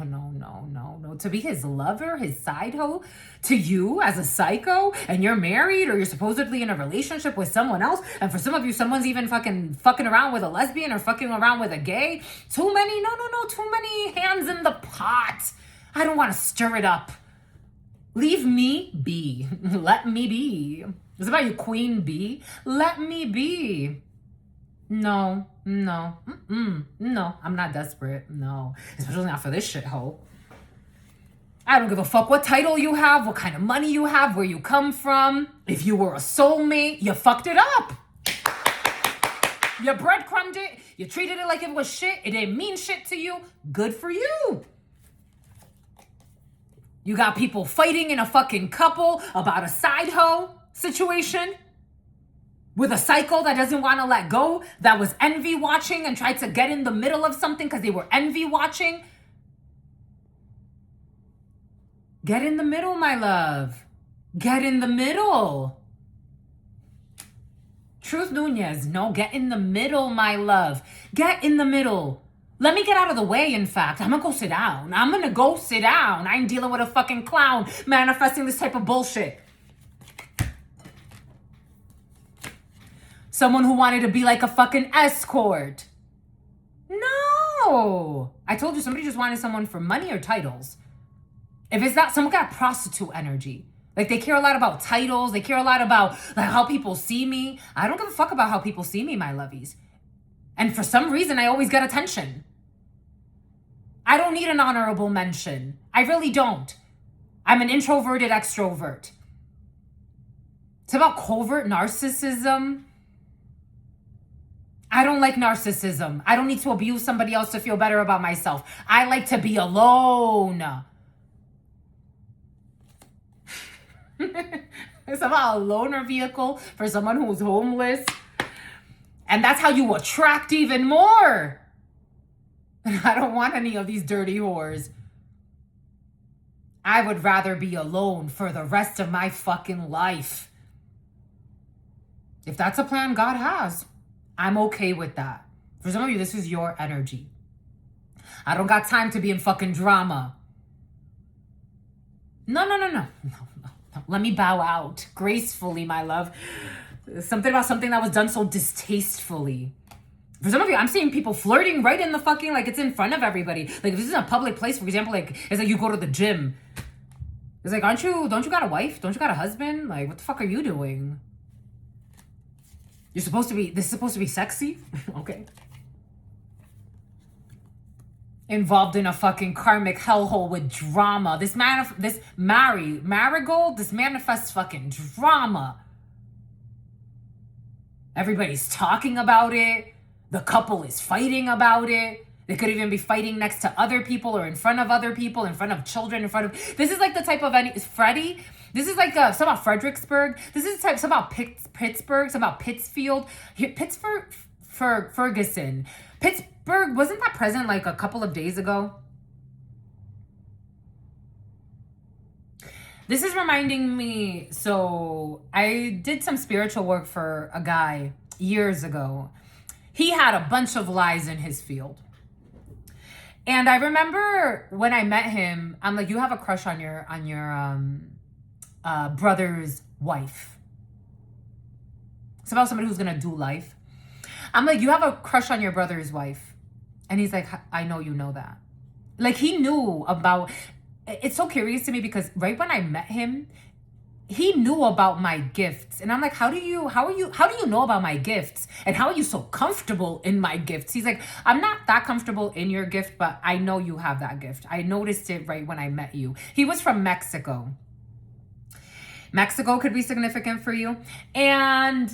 To be his lover, his side hoe, to you as a psycho, and you're married or you're supposedly in a relationship with someone else, and for some of you, someone's even fucking around with a lesbian or fucking around with a gay. Too many, too many hands in the pot. I don't want to stir it up. Leave me be. Let me be. It's about you, queen bee. Let me be. No, I'm not desperate. No, especially not for this shithole. I don't give a fuck what title you have, what kind of money you have, where you come from. If you were a soulmate, you fucked it up. You breadcrumbed it. You treated it like it was shit. It didn't mean shit to you. Good for you. You got people fighting in a fucking couple about a side hoe situation. With a cycle that doesn't want to let go, that was envy watching and tried to get in the middle of something because they were envy watching. Get in the middle, my love. Get in the middle. Truth Nuñez, no, get in the middle, my love. Get in the middle. Let me get out of the way, in fact. I'm going to go sit down. I ain't dealing with a fucking clown manifesting this type of bullshit. Someone who wanted to be like a fucking escort. No. I told you, somebody just wanted someone for money or titles. If it's not, someone got prostitute energy. Like they care a lot about titles. They care a lot about like how people see me. I don't give a fuck about how people see me, my lovies. And for some reason, I always get attention. I don't need an honorable mention. I really don't. I'm an introverted extrovert. It's about covert narcissism. I don't like narcissism. I don't need to abuse somebody else to feel better about myself. I like to be alone. It's about a loaner vehicle for someone who's homeless. And that's how you attract even more. I don't want any of these dirty whores. I would rather be alone for the rest of my fucking life. If that's a plan God has, I'm okay with that. For some of you, this is your energy. I don't got time to be in fucking drama. No. Let me bow out gracefully, my love. Something about something that was done so distastefully. For some of you, I'm seeing people flirting right in the fucking, like, it's in front of everybody. Like, if this is a public place, for example, like, it's like you go to the gym. It's like, don't you got a wife? Don't you got a husband? Like, what the fuck are you doing? This is supposed to be sexy? Okay. Involved in a fucking karmic hellhole with drama. This Marigold, this manifests fucking drama. Everybody's talking about it. The couple is fighting about it. They could even be fighting next to other people or in front of other people, in front of children, in front of... This is like the type of... Freddie? This is like some about Fredericksburg. This is some about Pittsburgh, some about Pittsfield. Pittsburgh, Ferguson. Pittsburgh, wasn't that present like a couple of days ago? This is reminding me... So I did some spiritual work for a guy years ago. He had a bunch of lies in his field. And I remember when I met him, I'm like, you have a crush on your brother's wife. It's about somebody who's gonna do life. I'm like, you have a crush on your brother's wife. And he's like, I know you know that. Like, he knew about... It's so curious to me because right when I met him, he knew about my gifts. And I'm like, how do you know about my gifts? And how are you so comfortable in my gifts? He's like, I'm not that comfortable in your gift, but I know you have that gift. I noticed it right when I met you. He was from Mexico. Mexico could be significant for you. And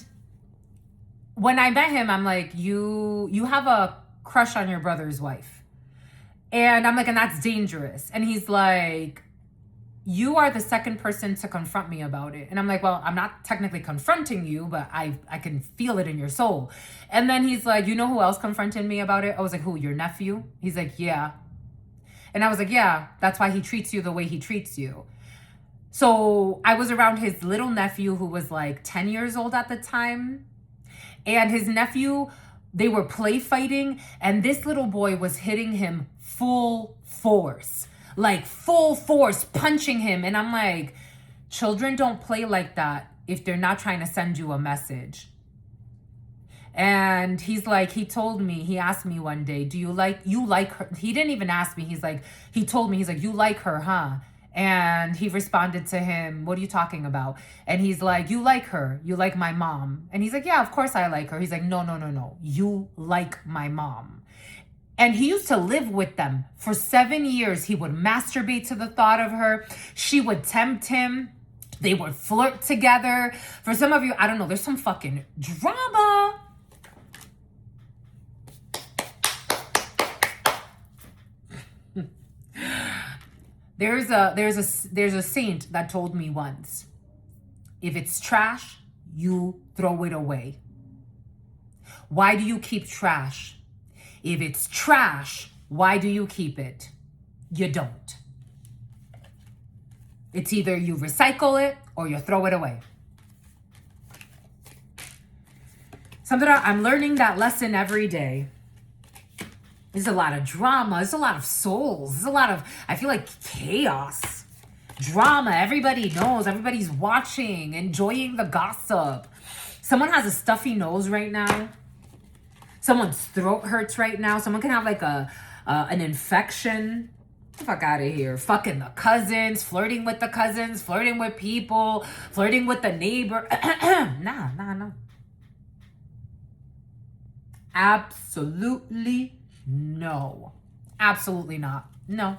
when I met him, I'm like, you have a crush on your brother's wife. And I'm like, and that's dangerous. And he's like, you are the second person to confront me about it. And I'm like, well, I'm not technically confronting you, but I can feel it in your soul. And then he's like, you know who else confronted me about it? I was like, who, your nephew? He's like, yeah. And I was like, yeah, that's why he treats you the way he treats you. So I was around his little nephew who was like 10 years old at the time. And his nephew, they were play fighting. And this little boy was hitting him full force. Like full force, punching him. And I'm like, children don't play like that if they're not trying to send you a message. And he's like, he asked me one day, you like her? He didn't even ask me. He told me, he's like, you like her, huh? And he responded to him, what are you talking about? And he's like, you like her. You like my mom. And he's like, yeah, of course I like her. He's like, no. You like my mom. And he used to live with them for 7 years. He would masturbate to the thought of her. She would tempt him. They would flirt together. For some of you, I don't know, there's some fucking drama. There's a saint that told me once, if it's trash, you throw it away. Why do you keep trash? If it's trash, why do you keep it? You don't. It's either you recycle it or you throw it away. I'm learning that lesson every day. There's a lot of drama. There's a lot of souls. There's a lot of, I feel like, chaos. Drama. Everybody knows. Everybody's watching, enjoying the gossip. Someone has a stuffy nose right now. Someone's throat hurts right now. Someone can have like an infection. Get the fuck out of here. Fucking the cousins, flirting with the cousins, flirting with people, flirting with the neighbor. Nah. Absolutely no. Absolutely not. No.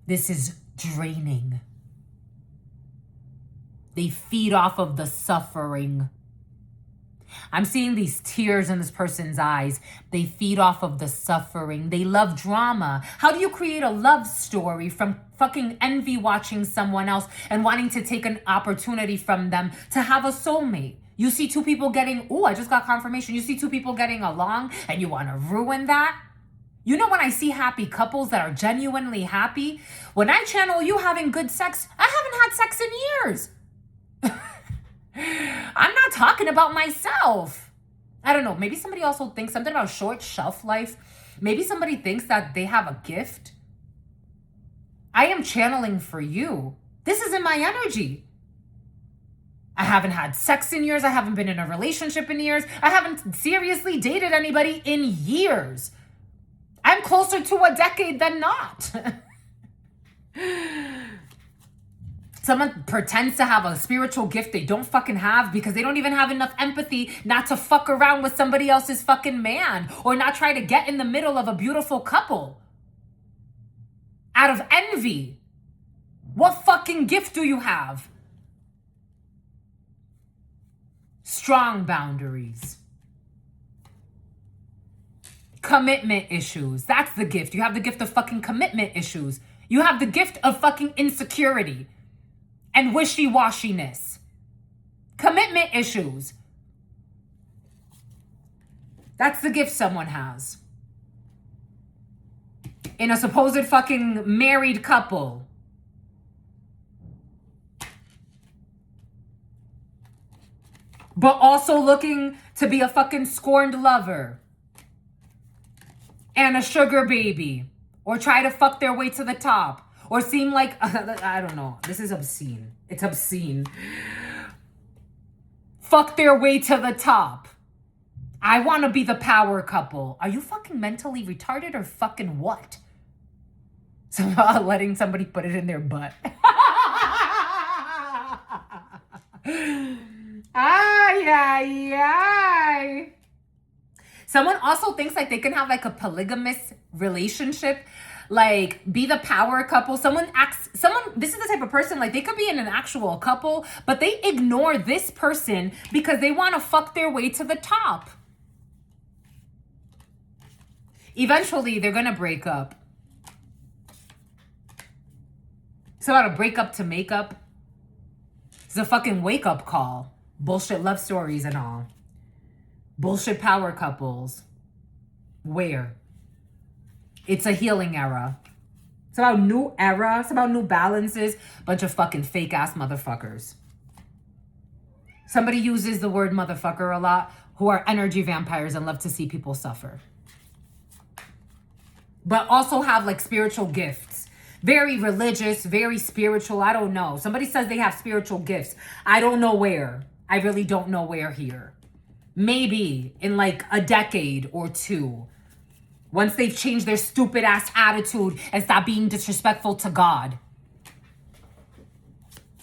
This is draining. They feed off of the suffering. I'm seeing these tears in this person's eyes. They feed off of the suffering. They love drama. How do you create a love story from fucking envy watching someone else and wanting to take an opportunity from them to have a soulmate? You see two people getting, I just got confirmation. You see two people getting along and you want to ruin that? You know, when I see happy couples that are genuinely happy, when I channel you having good sex, I haven't had sex in years. I'm not talking about myself. I don't know. Maybe somebody also thinks something about short shelf life. Maybe somebody thinks that they have a gift. I am channeling for you. This isn't my energy. I haven't had sex in years. I haven't been in a relationship in years. I haven't seriously dated anybody in years. I'm closer to a decade than not. Someone pretends to have a spiritual gift they don't fucking have because they don't even have enough empathy not to fuck around with somebody else's fucking man or not try to get in the middle of a beautiful couple. Out of envy. What fucking gift do you have? Strong boundaries. Commitment issues. That's the gift. You have the gift of fucking commitment issues. You have the gift of fucking insecurity and wishy-washiness. Commitment issues. That's the gift someone has. In a supposed fucking married couple. But also looking to be a fucking scorned lover. And a sugar baby. Or try to fuck their way to the top. Or seem like, I don't know. This is obscene. It's obscene. Fuck their way to the top. I want to be the power couple. Are you fucking mentally retarded or fucking what? Somehow letting somebody put it in their butt. Ay, ay, ay. Someone also thinks like they can have like a polygamous relationship, like be the power couple. This is the type of person, like they could be in an actual couple, but they ignore this person because they want to fuck their way to the top. Eventually, they're going to break up. It's about a break up to make up. It's a fucking wake up call. Bullshit love stories and all. Bullshit power couples. Where? It's a healing era. It's about new era. It's about new balances. Bunch of fucking fake ass motherfuckers. Somebody uses the word motherfucker a lot who are energy vampires and love to see people suffer. But also have like spiritual gifts. Very religious, very spiritual. I don't know. Somebody says they have spiritual gifts. I don't know where. I really don't know where here. Maybe in like a decade or two. Once they've changed their stupid ass attitude and stop being disrespectful to God.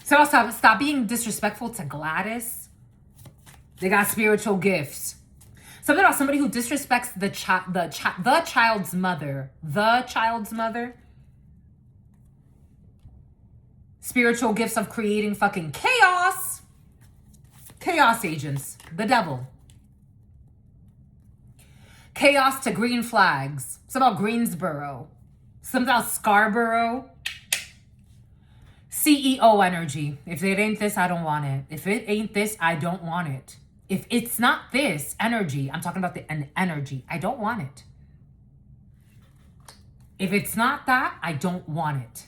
So stop being disrespectful to Gladys. They got spiritual gifts. Something about somebody who disrespects the child's mother. The child's mother. Spiritual gifts of creating fucking chaos. Chaos agents. The devil. Chaos to green flags. Something about Greensboro. Something about Scarborough. CEO energy. If it ain't this, I don't want it. If it ain't this, I don't want it. If it's not this energy, I'm talking about an energy. I don't want it. If it's not that, I don't want it.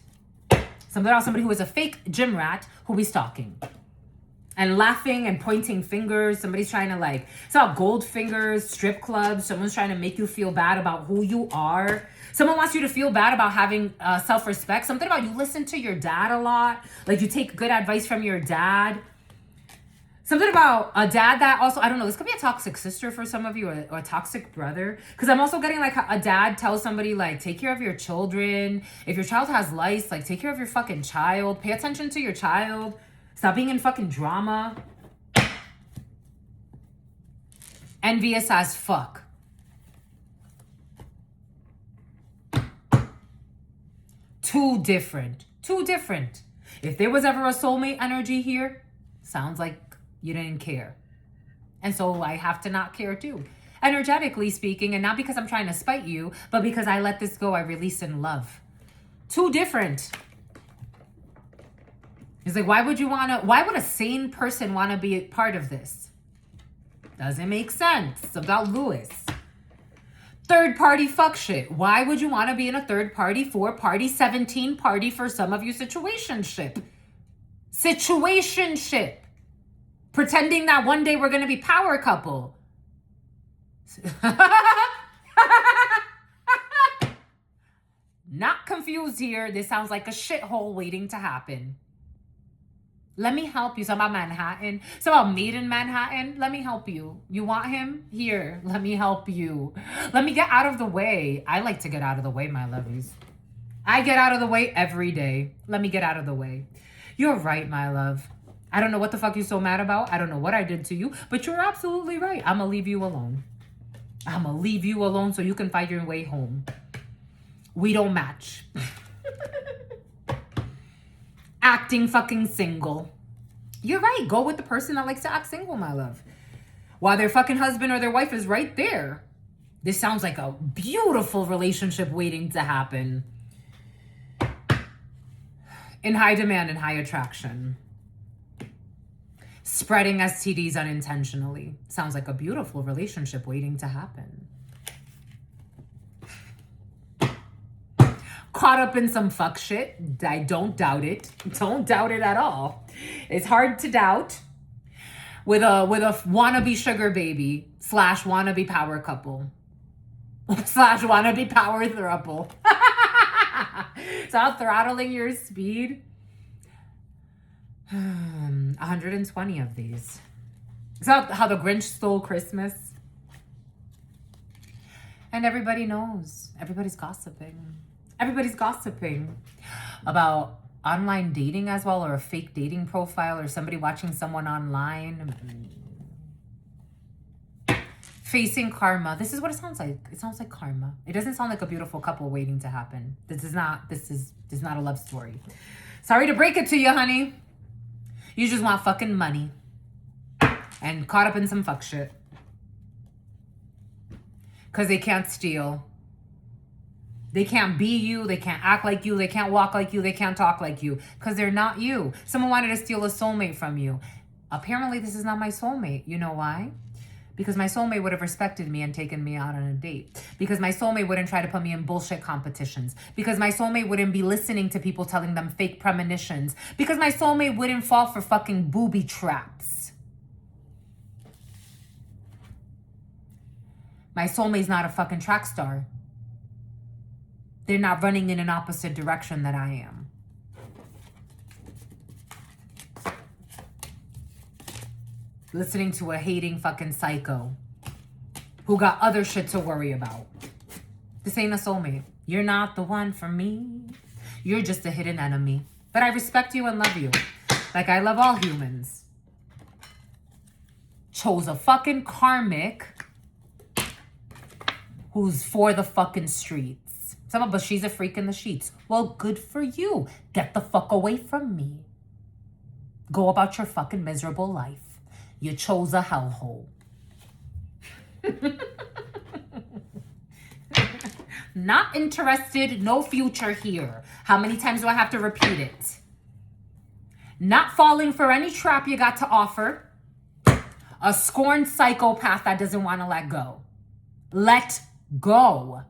Somebody who is a fake gym rat who be stalking. And laughing and pointing fingers. Somebody's trying to like, it's about gold fingers, strip clubs. Someone's trying to make you feel bad about who you are. Someone wants you to feel bad about having self-respect. Something about you listen to your dad a lot. Like you take good advice from your dad. Something about a dad that also, I don't know, this could be a toxic sister for some of you or a toxic brother. Because I'm also getting like a dad tells somebody like, take care of your children. If your child has lice, like take care of your fucking child. Pay attention to your child. Stop being in fucking drama. Envious as fuck. Too different. Too different. If there was ever a soulmate energy here, sounds like you didn't care. And so I have to not care too. Energetically speaking, and not because I'm trying to spite you, but because I let this go, I release in love. Too different. It's like, why would a sane person want to be a part of this? Doesn't make sense about Lewis. Third party fuck shit. Why would you want to be in a third party, 4 party, 17 party for some of you situationship? Situationship. Pretending that one day we're going to be power couple. Not confused here. This sounds like a shithole waiting to happen. Let me help you. It's about Manhattan. It's about Made in Manhattan. Let me help you. You want him? Here. Let me help you. Let me get out of the way. I like to get out of the way, my lovies. I get out of the way every day. Let me get out of the way. You're right, my love. I don't know what the fuck you're so mad about. I don't know what I did to you, but you're absolutely right. I'm gonna leave you alone. I'm gonna leave you alone so you can find your way home. We don't match. Acting fucking single. You're right. Go with the person that likes to act single, my love. While their fucking husband or their wife is right there. This sounds like a beautiful relationship waiting to happen. In high demand and high attraction. Spreading STDs unintentionally. Sounds like a beautiful relationship waiting to happen. Caught up in some fuck shit. I don't doubt it. Don't doubt it at all. It's hard to doubt. With a wannabe sugar baby / wannabe power couple / wannabe power throuple. So throttling your speed. 120 of these. Is that how the Grinch stole Christmas? And everybody knows. Everybody's gossiping. Everybody's gossiping about online dating as well, or a fake dating profile, or somebody watching someone online. Facing karma. This is what it sounds like. It sounds like karma. It doesn't sound like a beautiful couple waiting to happen. This is not a love story. Sorry to break it to you, honey. You just want fucking money. And caught up in some fuck shit. Because they can't steal. They can't be you. They can't act like you. They can't walk like you. They can't talk like you. Because they're not you. Someone wanted to steal a soulmate from you. Apparently, this is not my soulmate. You know why? Because my soulmate would have respected me and taken me out on a date. Because my soulmate wouldn't try to put me in bullshit competitions. Because my soulmate wouldn't be listening to people telling them fake premonitions. Because my soulmate wouldn't fall for fucking booby traps. My soulmate's not a fucking track star. They're not running in an opposite direction that I am. Listening to a hating fucking psycho who got other shit to worry about. This ain't a soulmate. You're not the one for me. You're just a hidden enemy. But I respect you and love you. Like I love all humans. Chose a fucking karmic who's for the fucking streets. But she's a freak in the sheets. Well, good for you. Get the fuck away from me. Go about your fucking miserable life. You chose a hellhole. Not interested, no future here. How many times do I have to repeat it? Not falling for any trap you got to offer. A scorned psychopath that doesn't want to let go. Let go.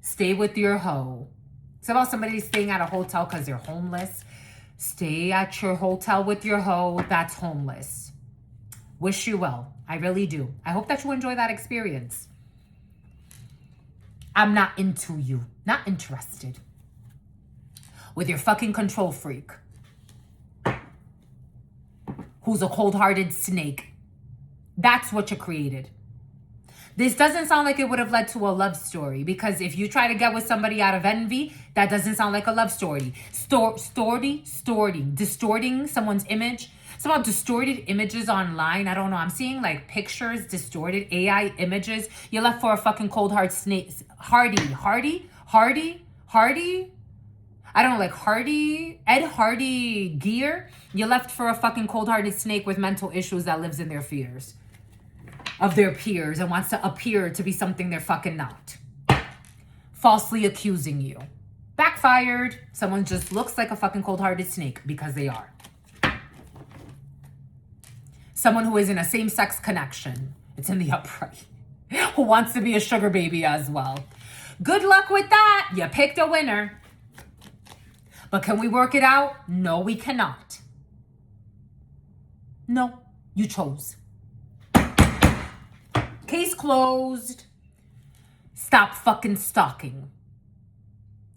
Stay with your hoe. It's about somebody staying at a hotel because they're homeless. Stay at your hotel with your hoe that's homeless. Wish you well. I really do. I hope that you enjoy that experience. I'm not into you. Not interested. With your fucking control freak. Who's a cold-hearted snake. That's what you created. This doesn't sound like it would have led to a love story, because if you try to get with somebody out of envy, that doesn't sound like a love story. Distorting someone's image. Somehow distorted images online. I don't know. I'm seeing like pictures, distorted AI images. You left for a fucking cold hard snake. Hardy. I don't know, like Ed Hardy gear. You left for a fucking cold-hearted snake with mental issues that lives in their fears of their peers and wants to appear to be something they're fucking not. Falsely accusing you. Backfired. Someone just looks like a fucking cold-hearted snake because they are. Someone who is in a same-sex connection. It's in the upright. Who wants to be a sugar baby as well. Good luck with that. You picked a winner. But can we work it out? No, we cannot. No, you chose. Case closed. Stop fucking stalking.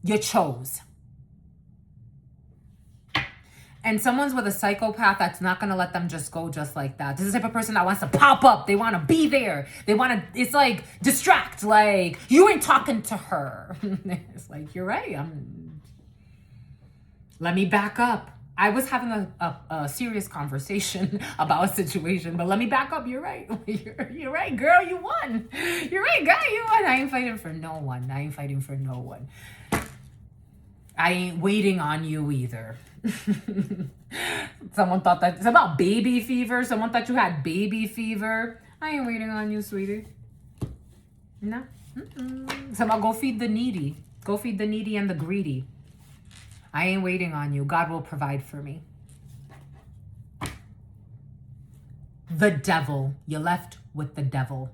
You chose. And someone's with a psychopath that's not going to let them just go just like that. This is the type of person that wants to pop up. They want to be there. They want to, it's like, distract. Like, you ain't talking to her. It's like, you're right. Let me back up. I was having a serious conversation about a situation, but let me back up. You're right. You're right, girl. You won. You're right, guy. You won. I ain't fighting for no one. I ain't fighting for no one. I ain't waiting on you either. Someone thought that it's about baby fever. Someone thought you had baby fever. I ain't waiting on you, sweetie. No. Someone go feed the needy. Go feed the needy and the greedy. I ain't waiting on you. God will provide for me. The devil. You left with the devil.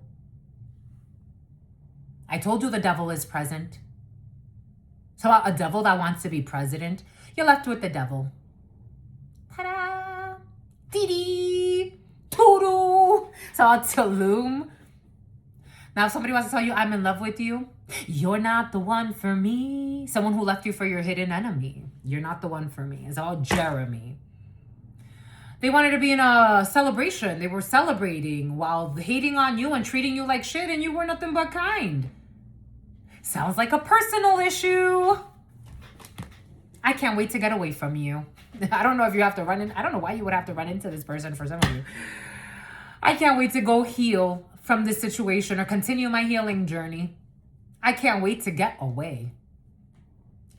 I told you the devil is present. So a devil that wants to be president, you're left with the devil. Ta-da! Dee-dee! Toodoo! So it's a loom. Now if somebody wants to tell you, I'm in love with you, you're not the one for me. Someone who left you for your hidden enemy. You're not the one for me. It's all Jeremy. They wanted to be in a celebration. They were celebrating while hating on you and treating you like shit, and you were nothing but kind. Sounds like a personal issue. I can't wait to get away from you. I don't know if you have to run in. I don't know why you would have to run into this person for some of you. I can't wait to go heal from this situation or continue my healing journey. I can't wait to get away.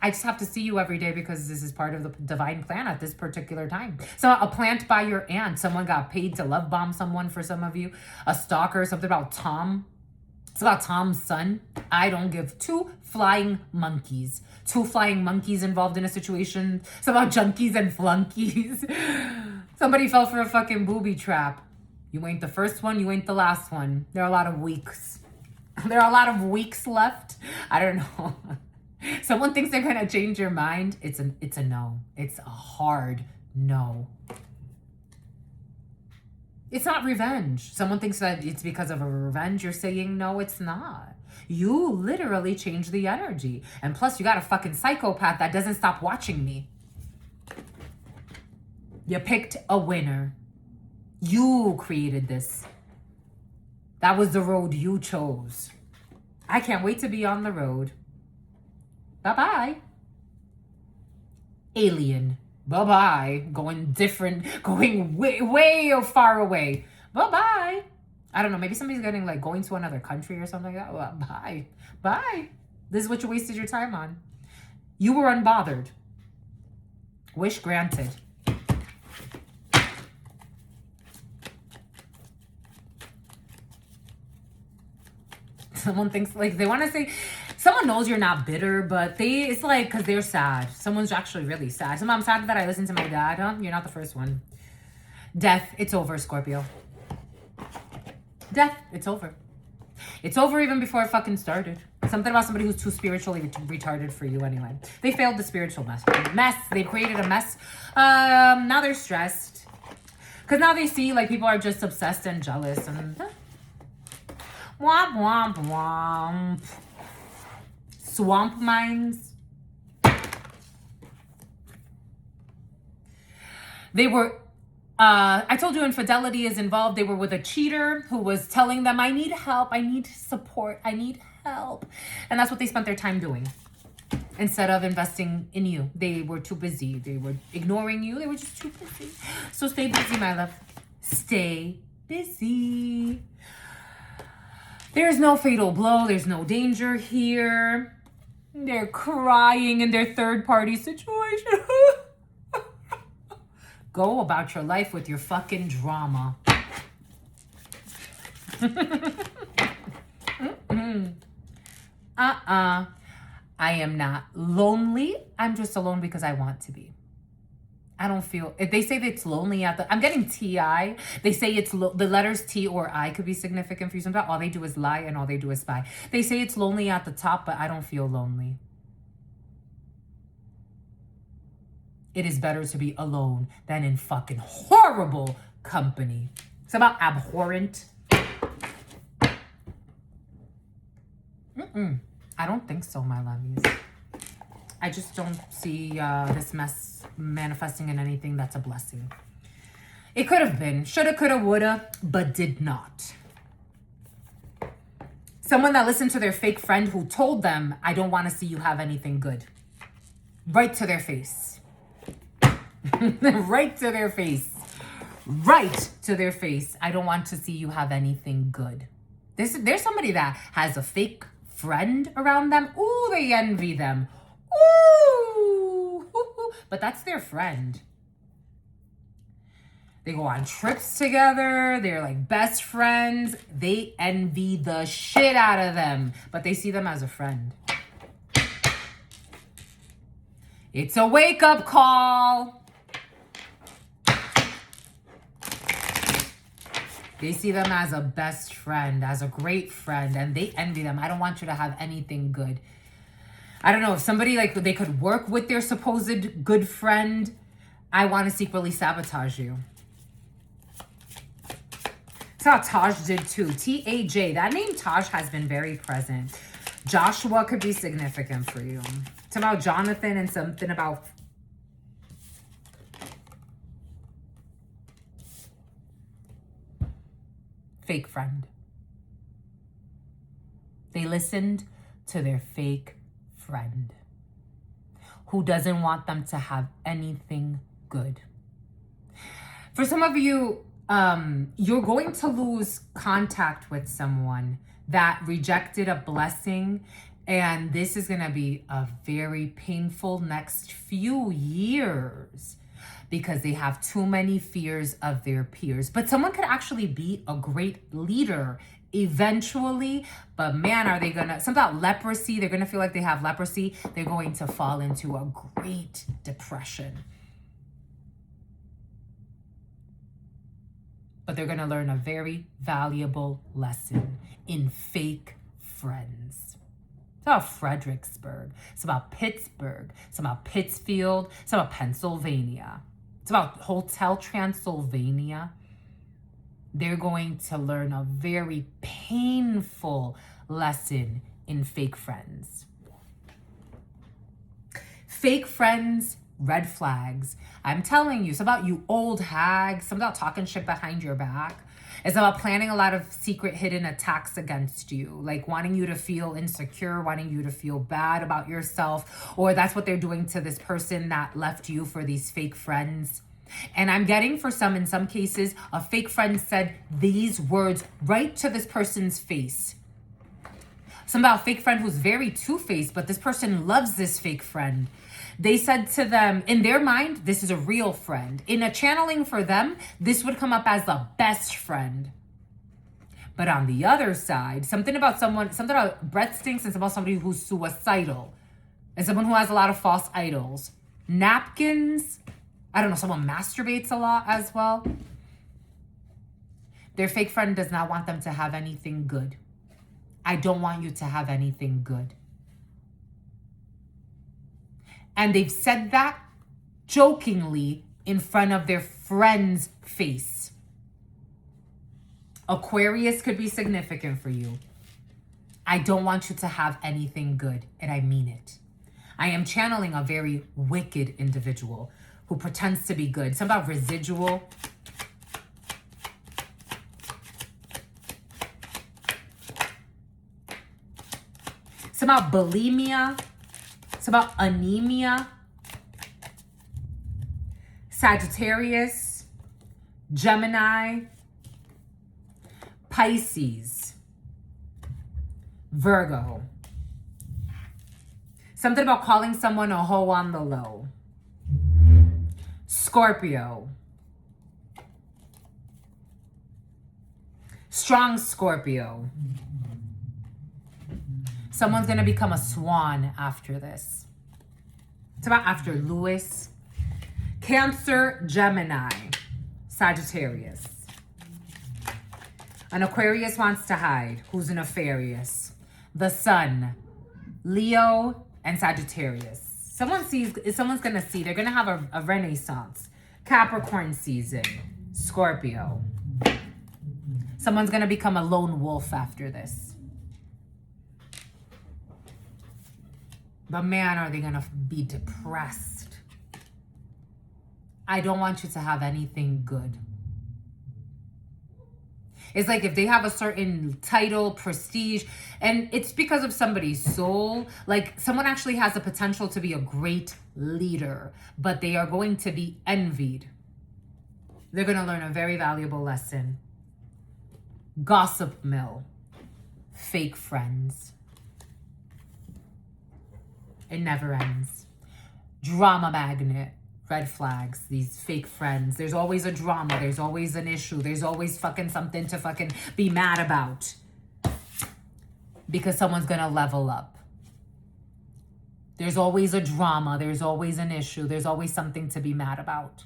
I just have to see you every day because this is part of the divine plan at this particular time. So a plant by your aunt. Someone got paid to love bomb someone for some of you. A stalker, something about Tom. It's about Tom's son. I don't give two flying monkeys. Two flying monkeys involved in a situation. It's about junkies and flunkies. Somebody fell for a fucking booby trap. You ain't the first one. You ain't the last one. There are a lot of weeks. There are a lot of weeks left. I don't know. Someone thinks they're going to change your mind. It's a no. It's a hard no. It's not revenge. Someone thinks that it's because of a revenge. You're saying, no, it's not. You literally changed the energy. And plus, you got a fucking psychopath that doesn't stop watching me. You picked a winner. You created this. That was the road you chose. I can't wait to be on the road. Bye-bye. Alien. Bye-bye. Going different, going way, way far away. Bye-bye. I don't know. Maybe somebody's going to another country or something like that. Well, bye. Bye. This is what you wasted your time on. You were unbothered. Wish granted. Someone thinks they want to say, someone knows you're not bitter, but it's because they're sad. Someone's actually really sad. I'm sad that I listened to my dad. Huh? You're not the first one. Death, it's over, Scorpio. Death, it's over. It's over even before it fucking started. Something about somebody who's too spiritually retarded for you anyway. They failed the spiritual mess. They created a mess. Now they're stressed. Because now they see people are just obsessed and jealous. And womp, womp, womp. Swamp minds. They were, I told you infidelity is involved. They were with a cheater who was telling them, I need help, I need support, I need help. And that's what they spent their time doing. Instead of investing in you. They were too busy. They were ignoring you. They were just too busy. So stay busy, my love. Stay busy. There's no fatal blow. There's no danger here. They're crying in their third-party situation. Go about your life with your fucking drama. I am not lonely. I'm just alone because I want to be. I don't feel, if they say that it's lonely at the, I'm getting TI. They say it's, the letters T or I could be significant for you sometimes. All they do is lie and all they do is spy. They say it's lonely at the top, but I don't feel lonely. It is better to be alone than in fucking horrible company. It's about abhorrent. I don't think so, my lovies. I just don't see this mess manifesting in anything that's a blessing. It could have been. Shoulda, coulda, woulda, but did not. Someone that listened to their fake friend who told them, I don't want to see you have anything good. Right to their face. Right to their face. Right to their face. I don't want to see you have anything good. There's somebody that has a fake friend around them. Ooh, they envy them. Ooh, but that's their friend. They go on trips together. They're like best friends. They envy the shit out of them, but they see them as a friend. It's a wake-up call. They see them as a best friend, as a great friend, and they envy them. I don't want you to have anything good. I don't know, if somebody, like, they could work with their supposed good friend, I want to secretly sabotage you. That's how Taj did too. T-A-J. That name Taj has been very present. Joshua could be significant for you. It's about Jonathan and something about... fake friend. They listened to their fake friend who doesn't want them to have anything good. For some of you, you're going to lose contact with someone that rejected a blessing, and this is going to be a very painful next few years because they have too many fears of their peers. But someone could actually be a great leader eventually, but man, are they gonna, something about leprosy, they're gonna feel like they have leprosy, they're going to fall into a great depression. But they're gonna learn a very valuable lesson in fake friends. It's about Fredericksburg, it's about Pittsburgh, it's about Pittsfield, it's about Pennsylvania, it's about Hotel Transylvania. They're going to learn a very painful lesson in fake friends. Fake friends, red flags. I'm telling you, it's about you old hags. It's about talking shit behind your back. It's about planning a lot of secret hidden attacks against you, like wanting you to feel insecure, wanting you to feel bad about yourself, or that's what they're doing to this person that left you for these fake friends. And I'm getting for some, in some cases, a fake friend said these words right to this person's face. Some about a fake friend who's very two-faced, but this person loves this fake friend. They said to them, in their mind, this is a real friend. In a channeling for them, this would come up as the best friend. But on the other side, something about breath stinks and something about somebody who's suicidal. And someone who has a lot of false idols. Napkins. I don't know, someone masturbates a lot as well. Their fake friend does not want them to have anything good. I don't want you to have anything good. And they've said that jokingly in front of their friend's face. Aquarius could be significant for you. I don't want you to have anything good, and I mean it. I am channeling a very wicked individual who pretends to be good. Something about residual. It's about bulimia. It's about anemia. Sagittarius. Gemini. Pisces. Virgo. Something about calling someone a hoe on the low. Scorpio. Strong Scorpio. Someone's going to become a swan after this. It's about after Lewis. Cancer, Gemini, Sagittarius. An Aquarius wants to hide. Who's an nefarious? The Sun, Leo, and Sagittarius. Someone's going to see. They're going to have a renaissance. Capricorn season, Scorpio. Someone's going to become a lone wolf after this. But man, are they going to be depressed. I don't want you to have anything good. It's like if they have a certain title, prestige, and it's because of somebody's soul. Like someone actually has the potential to be a great leader, but they are going to be envied. They're going to learn a very valuable lesson. Gossip mill, fake friends. It never ends. Drama magnet, red flags, these fake friends. There's always a drama. There's always an issue. There's always fucking something to fucking be mad about. Because someone's going to level up. There's always a drama. There's always an issue. There's always something to be mad about.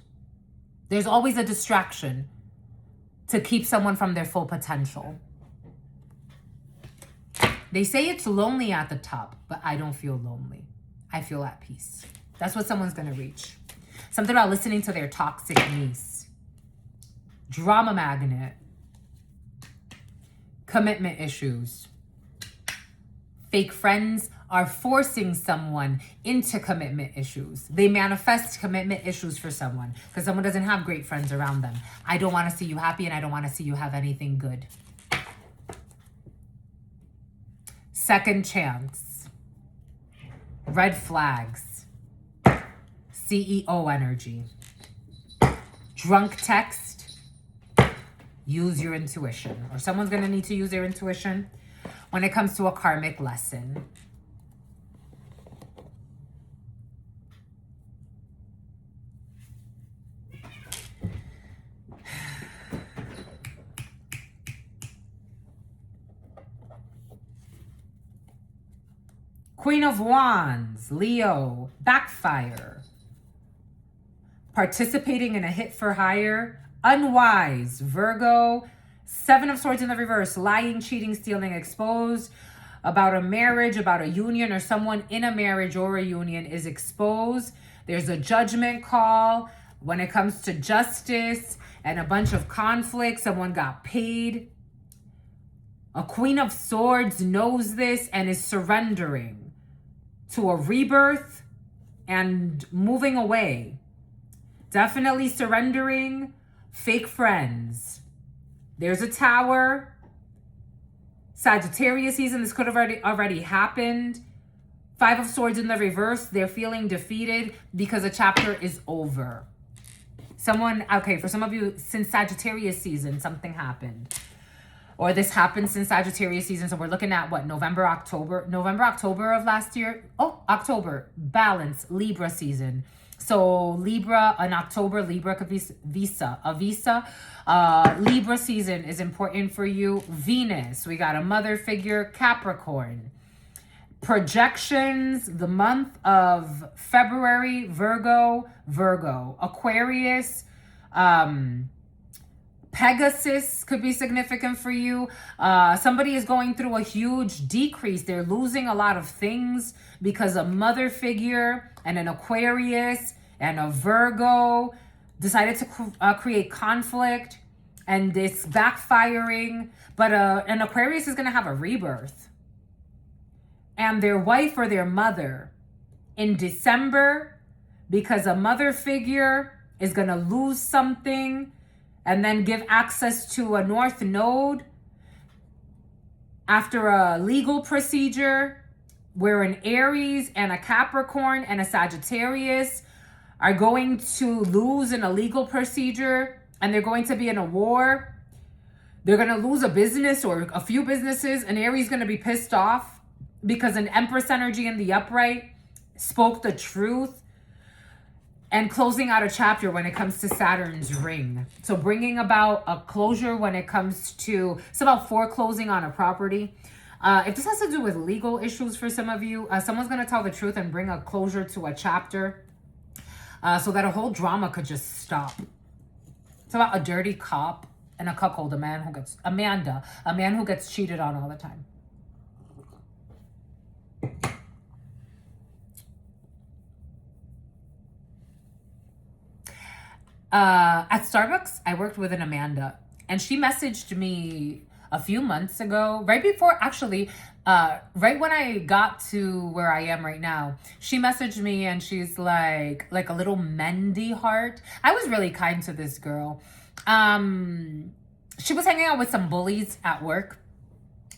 There's always a distraction to keep someone from their full potential. They say it's lonely at the top, but I don't feel lonely. I feel at peace. That's what someone's going to reach. Something about listening to their toxic niece. Drama magnet. Commitment issues. Fake friends are forcing someone into commitment issues. They manifest commitment issues for someone because someone doesn't have great friends around them. I don't want to see you happy and I don't want to see you have anything good. Second chance. Red flags. CEO energy. Drunk text. Use your intuition. Or someone's going to need to use their intuition when it comes to a karmic lesson. Queen of Wands, Leo, backfire. Participating in a hit for hire, unwise, Virgo. Seven of Swords in the reverse, lying, cheating, stealing, exposed. About a marriage, about a union, or someone in a marriage or a union is exposed. There's a judgment call when it comes to justice and a bunch of conflict. Someone got paid. A Queen of Swords knows this and is surrendering to a rebirth and moving away. Definitely surrendering. Fake friends. There's a Tower. Sagittarius season. This could have already happened. Five of Swords in the reverse. They're feeling defeated because a chapter is over. Someone, okay, for some of you, since Sagittarius season, something happened. Or this happened since Sagittarius season. So we're looking at what? November, October of last year. Oh, October. Balance. Libra season. So Libra, in October, Libra could be a visa. Libra season is important for you. Venus. We got a mother figure. Capricorn. Projections. The month of February. Virgo. Aquarius. Pegasus could be significant for you. Somebody is going through a huge decrease. They're losing a lot of things because a mother figure and an Aquarius and a Virgo decided to create conflict, and it's backfiring. But an Aquarius is going to have a rebirth. And their wife or their mother in December, because a mother figure is going to lose something and then give access to a North Node after a legal procedure where an Aries and a Capricorn and a Sagittarius are going to lose in a legal procedure, and they're going to be in a war. They're going to lose a business or a few businesses. An Aries is going to be pissed off because an Empress energy in the upright spoke the truth. And closing out a chapter when it comes to Saturn's ring. So bringing about a closure when it comes to, it's about foreclosing on a property. If this has to do with legal issues for some of you, someone's going to tell the truth and bring a closure to a chapter. so that a whole drama could just stop. It's about a dirty cop and a cuckold, a man who gets cheated on all the time. At Starbucks, I worked with an Amanda, and she messaged me a few months ago, right before, actually, right when I got to where I am right now. She messaged me and she's like a little Mendy heart. I was really kind to this girl. She was hanging out with some bullies at work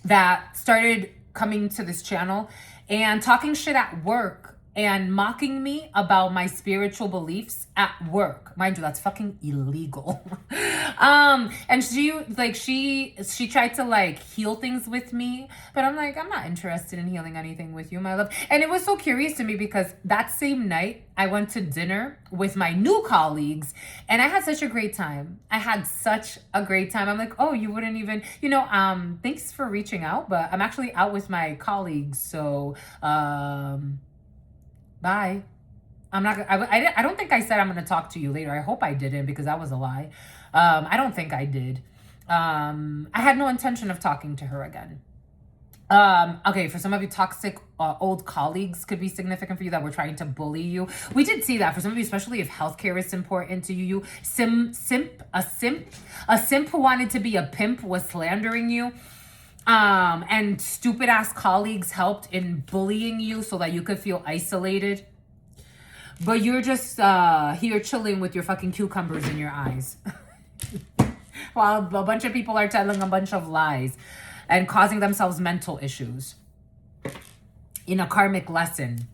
that started coming to this channel and talking shit at work and mocking me about my spiritual beliefs at work. Mind you, that's fucking illegal. And she tried to like heal things with me, but I'm like, I'm not interested in healing anything with you, my love. And it was so curious to me because that same night I went to dinner with my new colleagues and I had such a great time. I'm like, oh, you wouldn't even, thanks for reaching out, but I'm actually out with my colleagues. So, bye. I don't think I said I'm going to talk to you later. I hope I didn't because that was a lie. I don't think I did. I had no intention of talking to her again. Okay, for some of you, toxic old colleagues could be significant for you that were trying to bully you. We did see that for some of you, especially if healthcare is important to you. A simp who wanted to be a pimp was slandering you. And stupid ass colleagues helped in bullying you so that you could feel isolated. But you're just here chilling with your fucking cucumbers in your eyes. While a bunch of people are telling a bunch of lies and causing themselves mental issues. In a karmic lesson.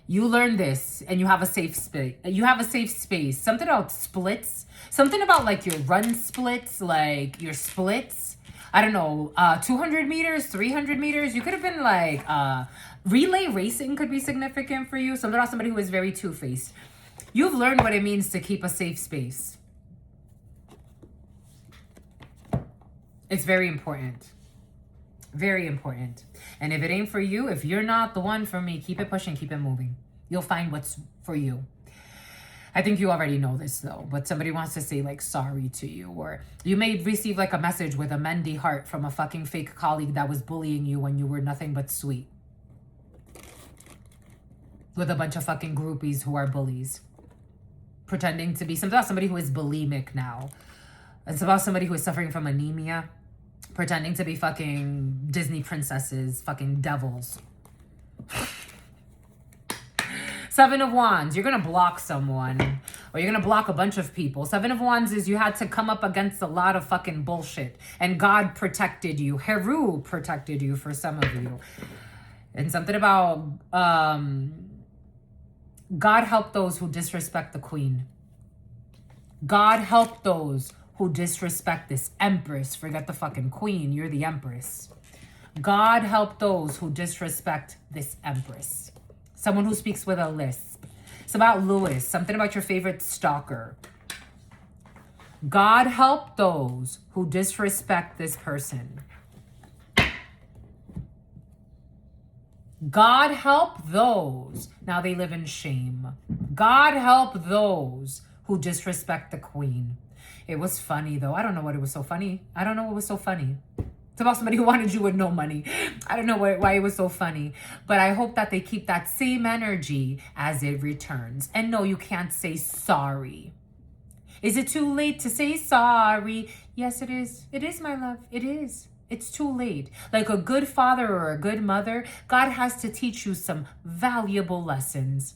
You learn this and you have a safe space. Something about splits. Something about like your run splits, like your splits. I don't know, 200 meters, 300 meters. You could have been like, relay racing could be significant for you. Something about somebody who is very two-faced. You've learned what it means to keep a safe space. It's very important. Very important. And if it ain't for you, if you're not the one for me, keep it pushing, keep it moving. You'll find what's for you. I think you already know this though, but somebody wants to say like sorry to you, or you may receive like a message with a Mendy heart from a fucking fake colleague that was bullying you when you were nothing but sweet. With a bunch of fucking groupies who are bullies. Pretending to be somebody who is bulimic now. It's about somebody who is suffering from anemia. Pretending to be fucking Disney princesses, fucking devils. Seven of Wands, you're going to block someone or you're going to block a bunch of people. Seven of Wands is you had to come up against a lot of fucking bullshit and God protected you. Heru protected you for some of you. And something about God help those who disrespect the queen. God help those who disrespect this empress. Forget the fucking queen. You're the empress. God help those who disrespect this empress. Someone who speaks with a lisp. It's about Lewis. Something about your favorite stalker. God help those who disrespect this person. God help those. Now they live in shame. God help those who disrespect the queen. It was funny though. I don't know what it was so funny. I don't know what was so funny. It's about somebody who wanted you with no money. I don't know why it was so funny. But I hope that they keep that same energy as it returns. And no, you can't say sorry. Is it too late to say sorry? Yes, it is. It is, my love. It is. It's too late. Like a good father or a good mother, God has to teach you some valuable lessons.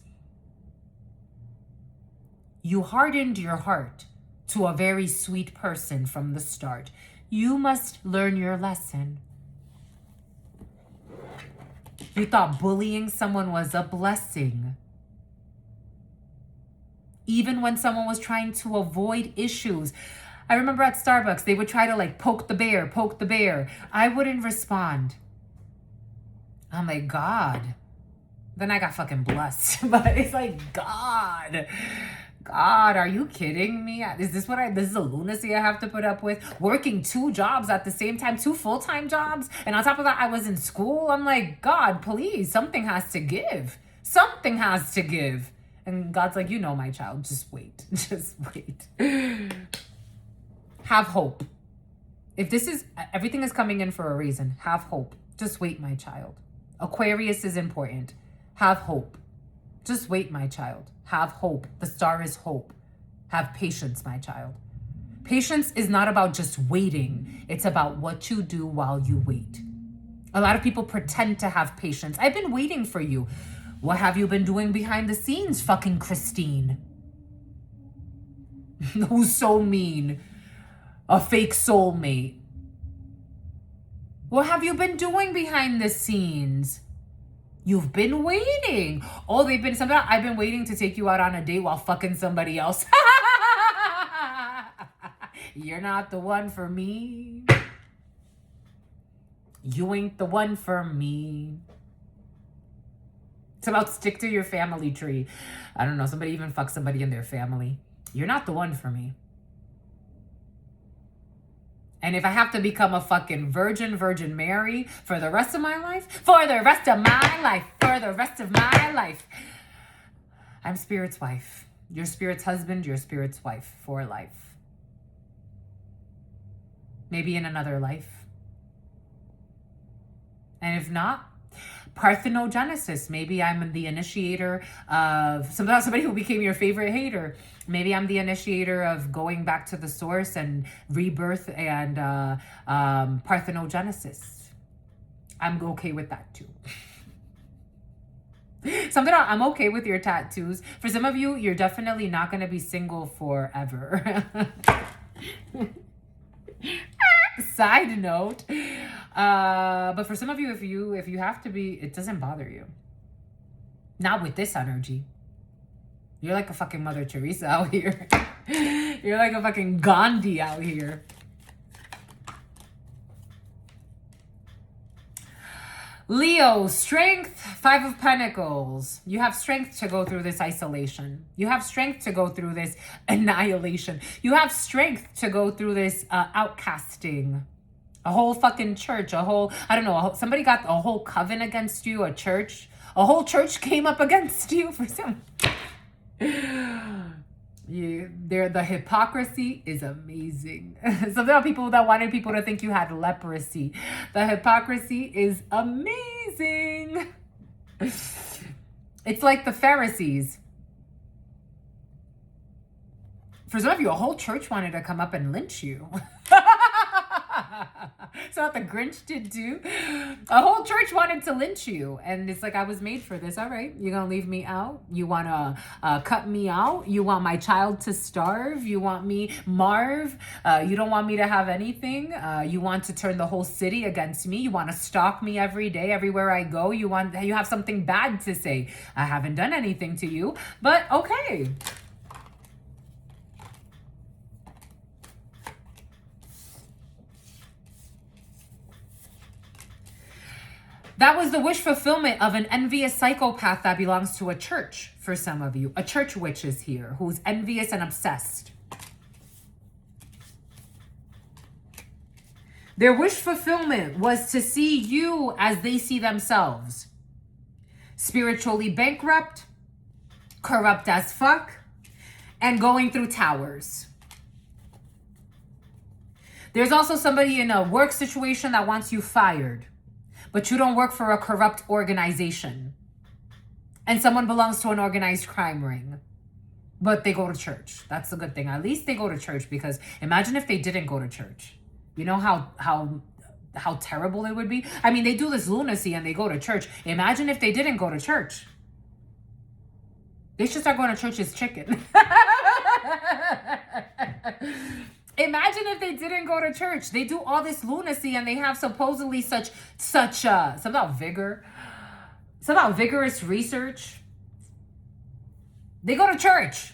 You hardened your heart to a very sweet person from the start. You must learn your lesson. You thought bullying someone was a blessing. Even when someone was trying to avoid issues. I remember at Starbucks, they would try to like poke the bear. I wouldn't respond. I'm like, God. Then I got fucking blessed. But it's like, God, are you kidding me? This is a lunacy I have to put up with? Working 2 jobs at the same time, 2 full-time jobs. And on top of that, I was in school. I'm like, God, please, something has to give. Something has to give. And God's like, you know, my child, just wait. Just wait. Have hope. If this is, everything is coming in for a reason. Have hope. Just wait, my child. Aquarius is important. Have hope. Just wait, my child. Have hope. The star is hope. Have patience, my child. Patience is not about just waiting. It's about what you do while you wait. A lot of people pretend to have patience. I've been waiting for you. What have you been doing behind the scenes, fucking Christine? Who's so mean? A fake soulmate. What have you been doing behind the scenes? You've been waiting. Oh, I've been waiting to take you out on a date while fucking somebody else. You're not the one for me. You ain't the one for me. It's about stick to your family tree. I don't know, somebody even fucks somebody in their family. You're not the one for me. And if I have to become a fucking Virgin Mary for the rest of my life, for the rest of my life, I'm Spirit's wife. You're Spirit's husband, you're Spirit's wife for life. Maybe in another life. And if not, parthenogenesis. Maybe I'm the initiator of somebody who became your favorite hater. Maybe I'm the initiator of going back to the source and rebirth and parthenogenesis. I'm okay with that too. I'm okay with your tattoos. For some of you, you're definitely not going to be single forever. Side note. But for some of you, if you have to be, it doesn't bother you. Not with this energy. You're like a fucking Mother Teresa out here. You're like a fucking Gandhi out here. Leo, strength, 5 of Pentacles. You have strength to go through this isolation. You have strength to go through this annihilation. You have strength to go through this outcasting. A whole fucking church, somebody got a whole coven against you, a whole church came up against you for some. The hypocrisy is amazing. So there are people that wanted people to think you had leprosy. The hypocrisy is amazing. It's like the Pharisees. For some of you, a whole church wanted to come up and lynch you. So what the Grinch did too. A whole church wanted to lynch you. And it's like, I was made for this. All right, you're going to leave me out? You want to cut me out? You want my child to starve? You want me, Marv? You don't want me to have anything? You want to turn the whole city against me? You want to stalk me every day, everywhere I go? You have something bad to say. I haven't done anything to you, but okay. That was the wish fulfillment of an envious psychopath that belongs to a church for some of you. A church witch is here who's envious and obsessed. Their wish fulfillment was to see you as they see themselves. Spiritually bankrupt, corrupt as fuck, and going through towers. There's also somebody in a work situation that wants you fired. But you don't work for a corrupt organization. And someone belongs to an organized crime ring. But they go to church. That's the good thing. At least they go to church, because imagine if they didn't go to church. You know how terrible it would be? I mean, they do this lunacy and they go to church. Imagine if they didn't go to church. They should start going to church as chicken. Imagine if they didn't go to church. They do all this lunacy and they have supposedly such something about vigor. Something about vigorous research. They go to church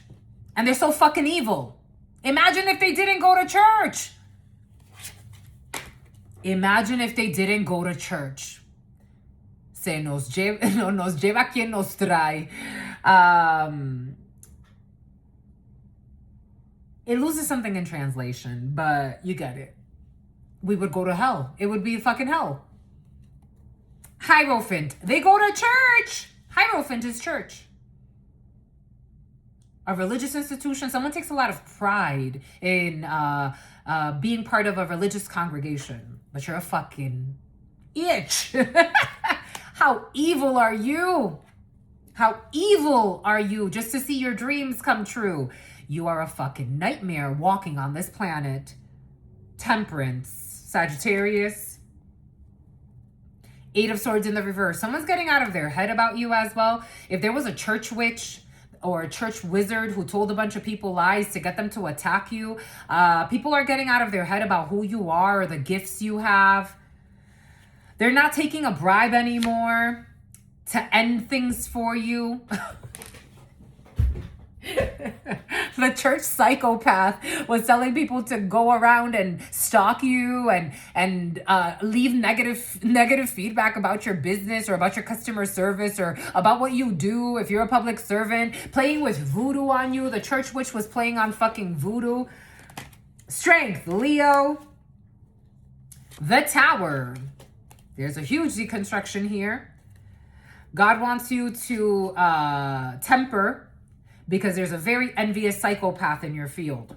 and they're so fucking evil. Imagine if they didn't go to church. Imagine if they didn't go to church. Se nos lleva quien nos trae. It loses something in translation, but you get it. We would go to hell. It would be fucking hell. Hierophant. They go to church. Hierophant is church. a religious institution. Someone takes a lot of pride in being part of a religious congregation, but you're a fucking itch. How evil are you? How evil are you just to see your dreams come true? You are a fucking nightmare walking on this planet. Temperance, Sagittarius. 8 of Swords in the reverse. Someone's getting out of their head about you as well. If there was a church witch or a church wizard who told a bunch of people lies to get them to attack you, people are getting out of their head about who you are or the gifts you have. They're not taking a bribe anymore to end things for you. The church psychopath was telling people to go around and stalk you and leave negative feedback about your business or about your customer service or about what you do if you're a public servant, playing with voodoo on you. The church witch was playing on fucking voodoo. Strength, Leo. The Tower. There's a huge deconstruction here. God wants you to temper, because there's a very envious psychopath in your field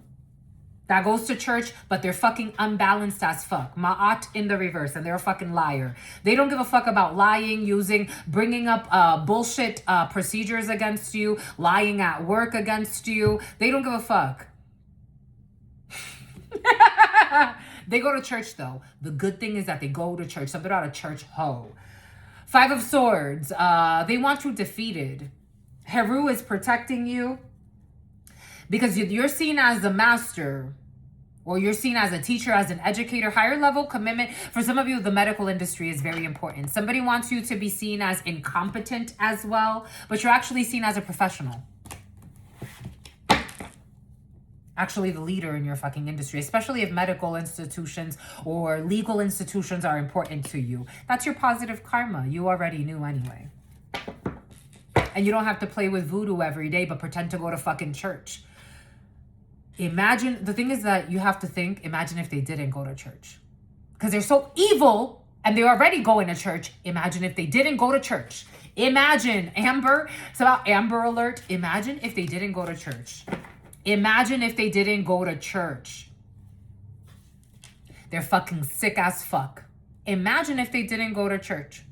that goes to church, but they're fucking unbalanced as fuck. Ma'at in the reverse, and they're a fucking liar. They don't give a fuck about lying, bringing up bullshit procedures against you, lying at work against you. They don't give a fuck. They go to church though. The good thing is that they go to church. Something about a church hoe. 5 of Swords. They want you defeated. Heru is protecting you because you're seen as the master, or you're seen as a teacher, as an educator. Higher level commitment. For some of you, the medical industry is very important. Somebody wants you to be seen as incompetent as well, but you're actually seen as a professional. Actually the leader in your fucking industry, especially if medical institutions or legal institutions are important to you. That's your positive karma. You already knew anyway. And you don't have to play with voodoo every day, but pretend to go to fucking church. Imagine, the thing is that you have to think, imagine if they didn't go to church. Because they're so evil and they're already going to church. Imagine if they didn't go to church. Imagine, Amber, it's about Amber Alert. Imagine if they didn't go to church. Imagine if they didn't go to church. They're fucking sick as fuck. Imagine if they didn't go to church.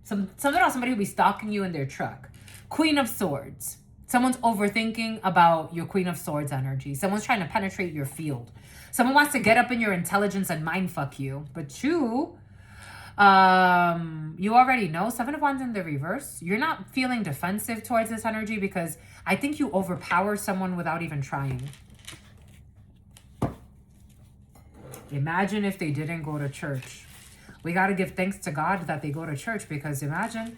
Something about somebody who'll be stalking you in their truck. Queen of Swords. Someone's overthinking about your Queen of Swords energy. Someone's trying to penetrate your field. Someone wants to get up in your intelligence and mind fuck you. But you already know. 7 of Wands in the reverse. You're not feeling defensive towards this energy because I think you overpower someone without even trying. Imagine if they didn't go to church. We got to give thanks to God that they go to church, because imagine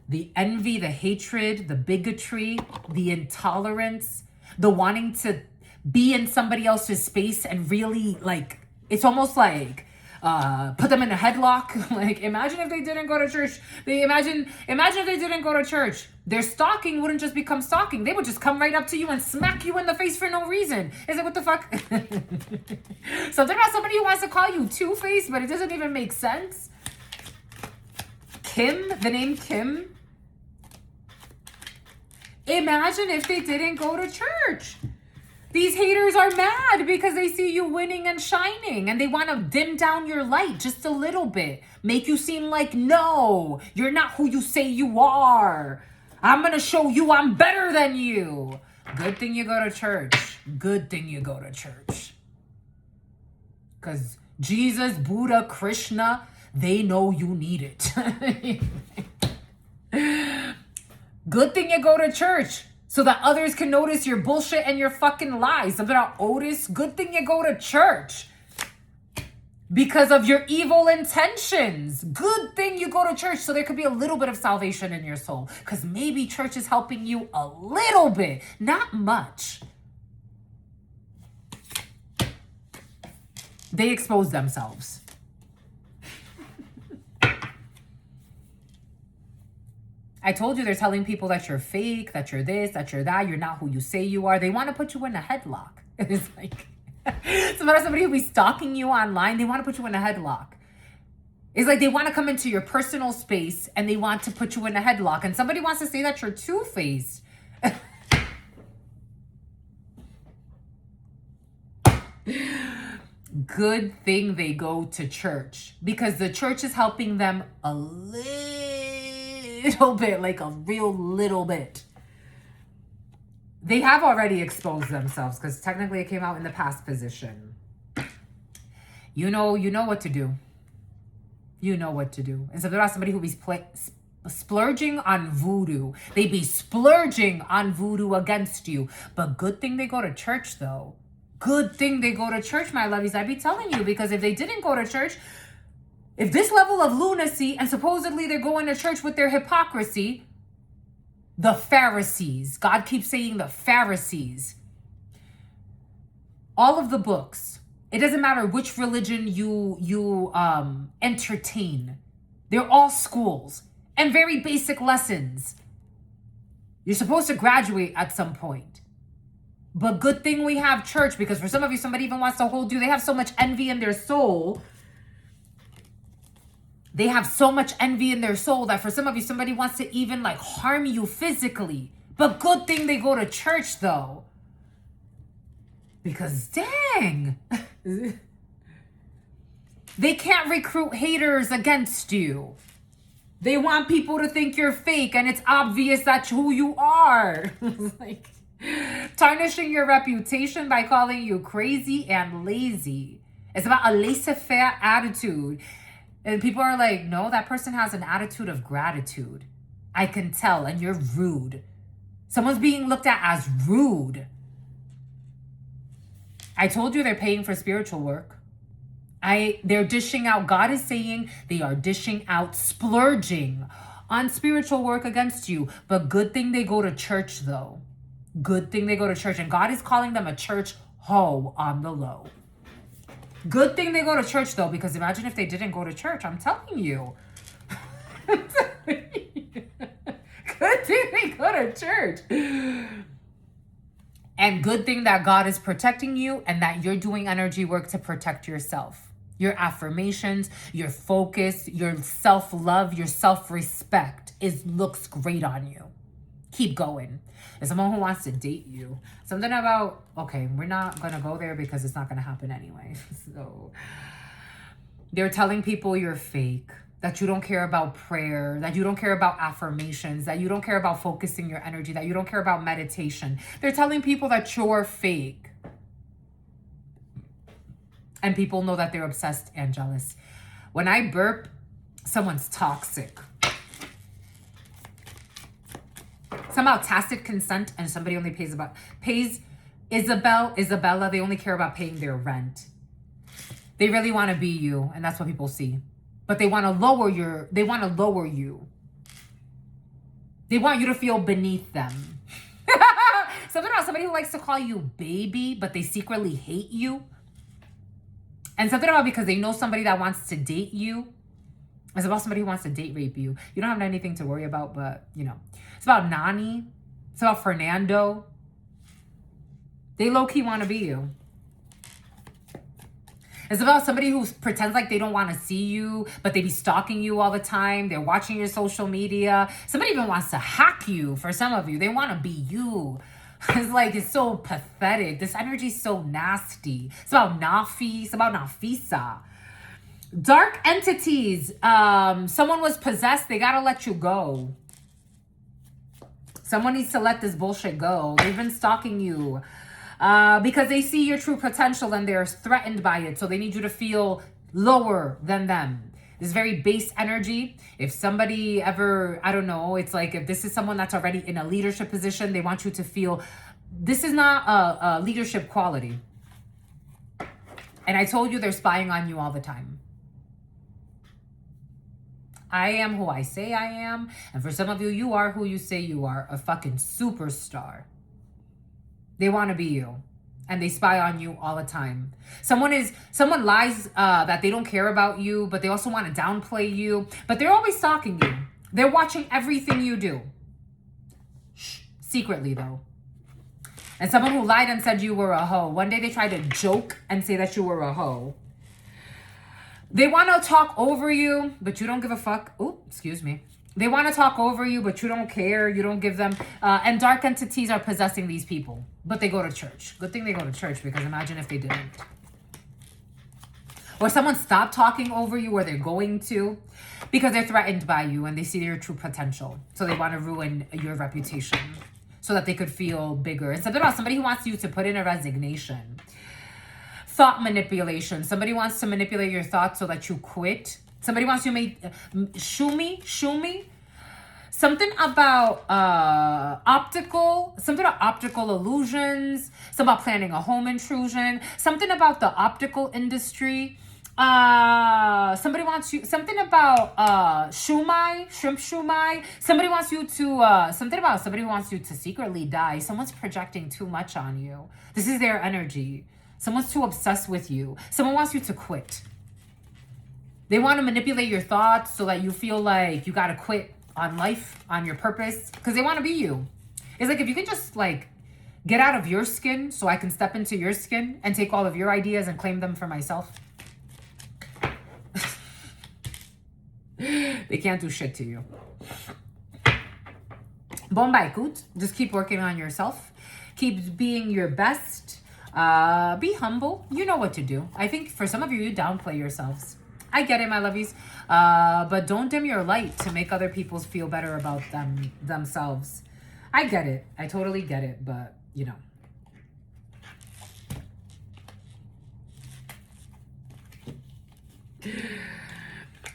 the envy, the hatred, the bigotry, the intolerance, the wanting to be in somebody else's space and really, like, it's almost like put them in a headlock. Like, imagine if they didn't go to church. Imagine if they didn't go to church. Their stalking wouldn't just become stalking. They would just come right up to you and smack you in the face for no reason. Is it what the fuck? Something about somebody who wants to call you Two-Faced, but it doesn't even make sense. Kim, the name Kim. Imagine if they didn't go to church. These haters are mad because they see you winning and shining, and they want to dim down your light just a little bit. Make you seem like, no, you're not who you say you are. I'm going to show you I'm better than you. Good thing you go to church. Good thing you go to church. Because Jesus, Buddha, Krishna, they know you need it. Good thing you go to church, so that others can notice your bullshit and your fucking lies. Something about Otis. Good thing you go to church. Because of your evil intentions. Good thing you go to church, so there could be a little bit of salvation in your soul. Because maybe church is helping you a little bit. Not much. They expose themselves. I told you they're telling people that you're fake, that you're this, that you're that, you're not who you say you are. They want to put you in a headlock. It's like, somebody who be stalking you online, they want to put you in a headlock. It's like they want to come into your personal space and they want to put you in a headlock. And somebody wants to say that you're two-faced. good thing they go to church, because the church is helping them a little bit, like a real little bit. They have already exposed themselves because technically it came out in the past position. You know what to do. You know what to do. And so there are somebody who be splurging on voodoo. They be splurging on voodoo against you. But good thing they go to church, though. Good thing they go to church, my lovies. I be telling you, because if they didn't go to church, if this level of lunacy, and supposedly they're going to church with their hypocrisy, the Pharisees, God keeps saying the Pharisees, all of the books, it doesn't matter which religion you entertain, they're all schools and very basic lessons. You're supposed to graduate at some point. But good thing we have church, because for some of you, somebody even wants to hold you. They have so much envy in their soul. They have so much envy in their soul that for some of you, somebody wants to even like harm you physically. But good thing they go to church, though. Because dang, they can't recruit haters against you. They want people to think you're fake, and it's obvious that's who you are. Like, tarnishing your reputation by calling you crazy and lazy. It's about a laissez-faire attitude. And people are like, no, that person has an attitude of gratitude. I can tell, and you're rude. Someone's being looked at as rude. I told you they're paying for spiritual work. They're dishing out, God is saying they are dishing out, splurging on spiritual work against you. But good thing they go to church, though. Good thing they go to church. And God is calling them a church hoe on the low. Good thing they go to church, though, because imagine if they didn't go to church. I'm telling you. Good thing they go to church. And good thing that God is protecting you and that you're doing energy work to protect yourself. Your affirmations, your focus, your self-love, your self-respect looks great on you. Keep going. There's someone who wants to date you. Something about, okay, we're not going to go there because it's not going to happen anyway. So they're telling people you're fake, that you don't care about prayer, that you don't care about affirmations, that you don't care about focusing your energy, that you don't care about meditation. They're telling people that you're fake. And people know that they're obsessed and jealous. When I burp, someone's toxic. Somehow tacit consent, and somebody only pays Isabella, they only care about paying their rent. They really want to be you, and that's what people see. But they want to lower you. They want you to feel beneath them. Somebody who likes to call you baby, but they secretly hate you. And something about because they know somebody that wants to date you. It's about somebody who wants to date rape you. You don't have anything to worry about, but, you know. It's about Nani. It's about Fernando. They low-key want to be you. It's about somebody who pretends like they don't want to see you, but they be stalking you all the time. They're watching your social media. Somebody even wants to hack you for some of you. They want to be you. It's like, it's so pathetic. This energy is so nasty. It's about Nafi. It's about Nafisa. Dark entities. Someone was possessed. They got to let you go. Someone needs to let this bullshit go. They've been stalking you because they see your true potential and they're threatened by it. So they need you to feel lower than them. This very base energy. If somebody ever, I don't know, it's like if this is someone that's already in a leadership position, they want you to feel this is not a leadership quality. And I told you they're spying on you all the time. I am who I say I am. And for some of you, you are who you say you are. A fucking superstar. They want to be you. And they spy on you all the time. Someone lies that they don't care about you, but they also want to downplay you. But they're always stalking you. They're watching everything you do. Shh. Secretly, though. And someone who lied and said you were a hoe. One day they tried to joke and say that you were a hoe. They want to talk over you, but you don't give a fuck. Oh, excuse me. They want to talk over you, but you don't care. You don't give them. And dark entities are possessing these people. But they go to church. Good thing they go to church, because imagine if they didn't. or someone stopped talking over you, or they're going to, because they're threatened by you and they see your true potential. So they want to ruin your reputation so that they could feel bigger. It's something about somebody who wants you to put in a resignation. Thought manipulation. Somebody wants to manipulate your thoughts so that you quit. Somebody wants you to make shoo me. Something about optical illusions. Something about planning a home intrusion. Something about the optical industry. Somebody wants you, something about shrimp shumai. Somebody wants you to something about somebody who wants you to secretly die. Someone's projecting too much on you. This is their energy. Someone's too obsessed with you. Someone wants you to quit. They want to manipulate your thoughts so that you feel like you got to quit on life, on your purpose, because they want to be you. It's like, if you can just like get out of your skin so I can step into your skin and take all of your ideas and claim them for myself. They can't do shit to you. Bon écoute. Just keep working on yourself. Keep being your best. Be humble. You know what to do. I think for some of you, you downplay yourselves. I get it, my lovies. But don't dim your light to make other people feel better about themselves. I get it. I totally get it. But, you know.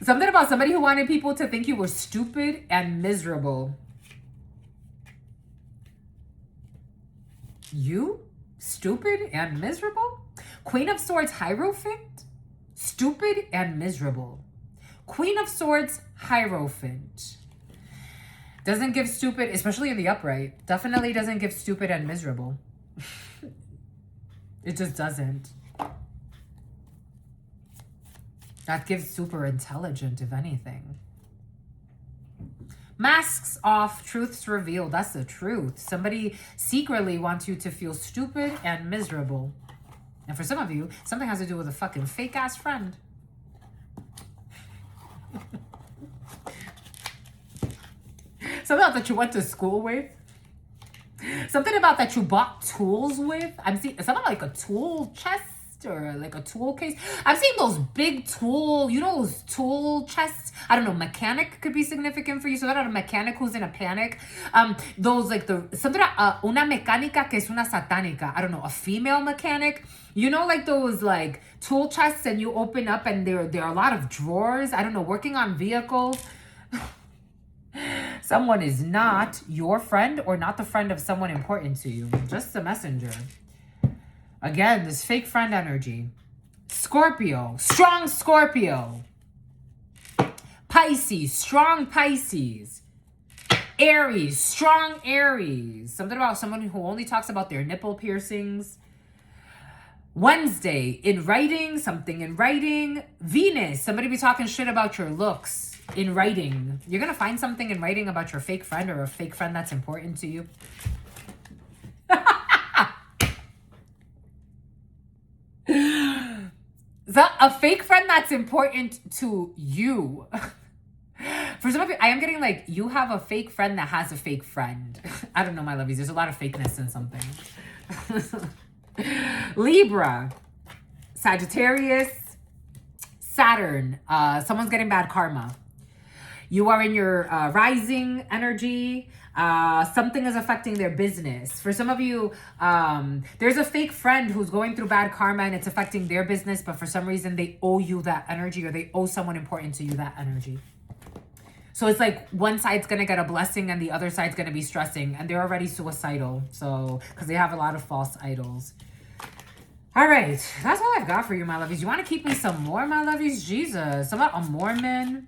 Something about somebody who wanted people to think you were stupid and miserable. You? Stupid and miserable? Queen of Swords, Hierophant? Stupid and miserable. Queen of Swords, Hierophant. Doesn't give stupid, especially in the upright. Definitely doesn't give stupid and miserable. It just doesn't. That gives super intelligent, if anything. Masks off, truths revealed. That's the truth. Somebody secretly wants you to feel stupid and miserable. And for some of you, something has to do with a fucking fake-ass friend. Something about that you went to school with. Something about that you bought tools with. I'm seeing something like a tool chest or like a tool case. I'm seeing those big tool, you know, those tool chests. I don't know, mechanic could be significant for you. So that a mechanic who's in a panic. Those like the something una mecánica que es una satánica. I don't know, a female mechanic. You know, like those like tool chests, and you open up and there are a lot of drawers. I don't know, working on vehicles. Someone is not your friend or not the friend of someone important to you. Just a messenger. Again, this fake friend energy. Scorpio, strong Scorpio. Pisces, strong Pisces. Aries, strong Aries. Something about someone who only talks about their nipple piercings. Wednesday, in writing, something in writing. Venus, somebody be talking shit about your looks in writing. You're going to find something in writing about your fake friend or a fake friend that's important to you. A fake friend that's important to you. For some of you, I am getting like, you have a fake friend that has a fake friend. I don't know, my lovies. There's a lot of fakeness in something. Libra, Sagittarius, Saturn. Someone's getting bad karma. You are in your rising energy. Something is affecting their business. For some of you, there's a fake friend who's going through bad karma and it's affecting their business, but for some reason they owe you that energy, or they owe someone important to you that energy. So it's like one side's going to get a blessing and the other side's going to be stressing, and they're already suicidal. So, because they have a lot of false idols. All right. That's all I've got for you, my lovies. You want to keep me some more, my lovies? Jesus. Some about a Mormon.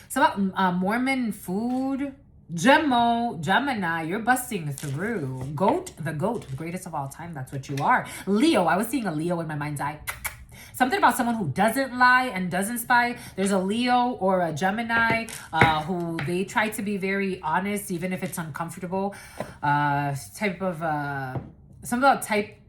Some about Mormon food. Gemini, you're busting through. Goat, the greatest of all time. That's what you are. Leo, I was seeing a Leo in my mind's eye. Something about someone who doesn't lie and doesn't spy. There's a Leo or a Gemini who they try to be very honest, even if it's uncomfortable. Something about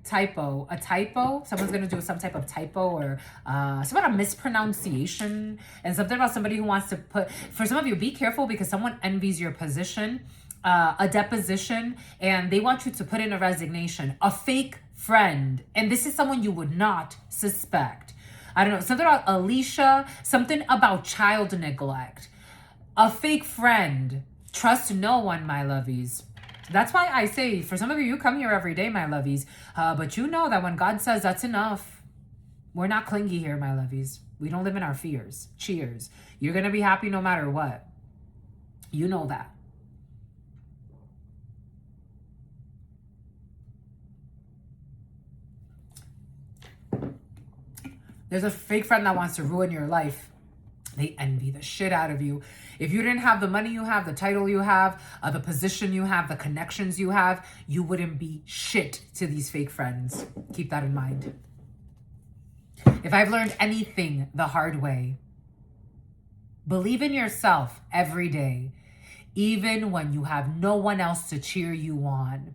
typo. A typo. Someone's going to do some type of typo, or something about a mispronunciation. And something about somebody who wants to put... For some of you, be careful because someone envies your position. A deposition. And they want you to put in a resignation. A fake friend, and this is someone you would not suspect. I don't know, something about Alicia, something about child neglect, a fake friend. Trust no one, my lovies. That's why I say, for some of you, you come here every day, my lovies. But you know that when God says that's enough, we're not clingy here, my lovies. We don't live in our fears. Cheers. You're going to be happy no matter what. You know that. There's a fake friend that wants to ruin your life. They envy the shit out of you. If you didn't have the money you have, the title you have, the position you have, the connections you have, you wouldn't be shit to these fake friends. Keep that in mind. If I've learned anything the hard way, believe in yourself every day, even when you have no one else to cheer you on.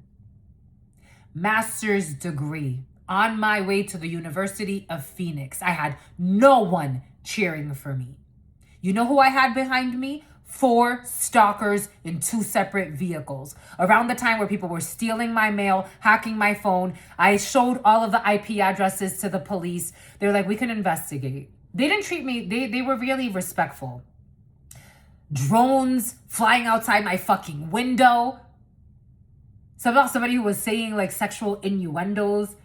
Master's degree. On my way to the University of Phoenix, I had no one cheering for me. You know who I had behind me? 4 stalkers in 2 separate vehicles. Around the time where people were stealing my mail, hacking my phone, I showed all of the IP addresses to the police. They're like, we can investigate. They didn't treat me, they were really respectful. Drones flying outside my fucking window. Somebody who was saying like sexual innuendos.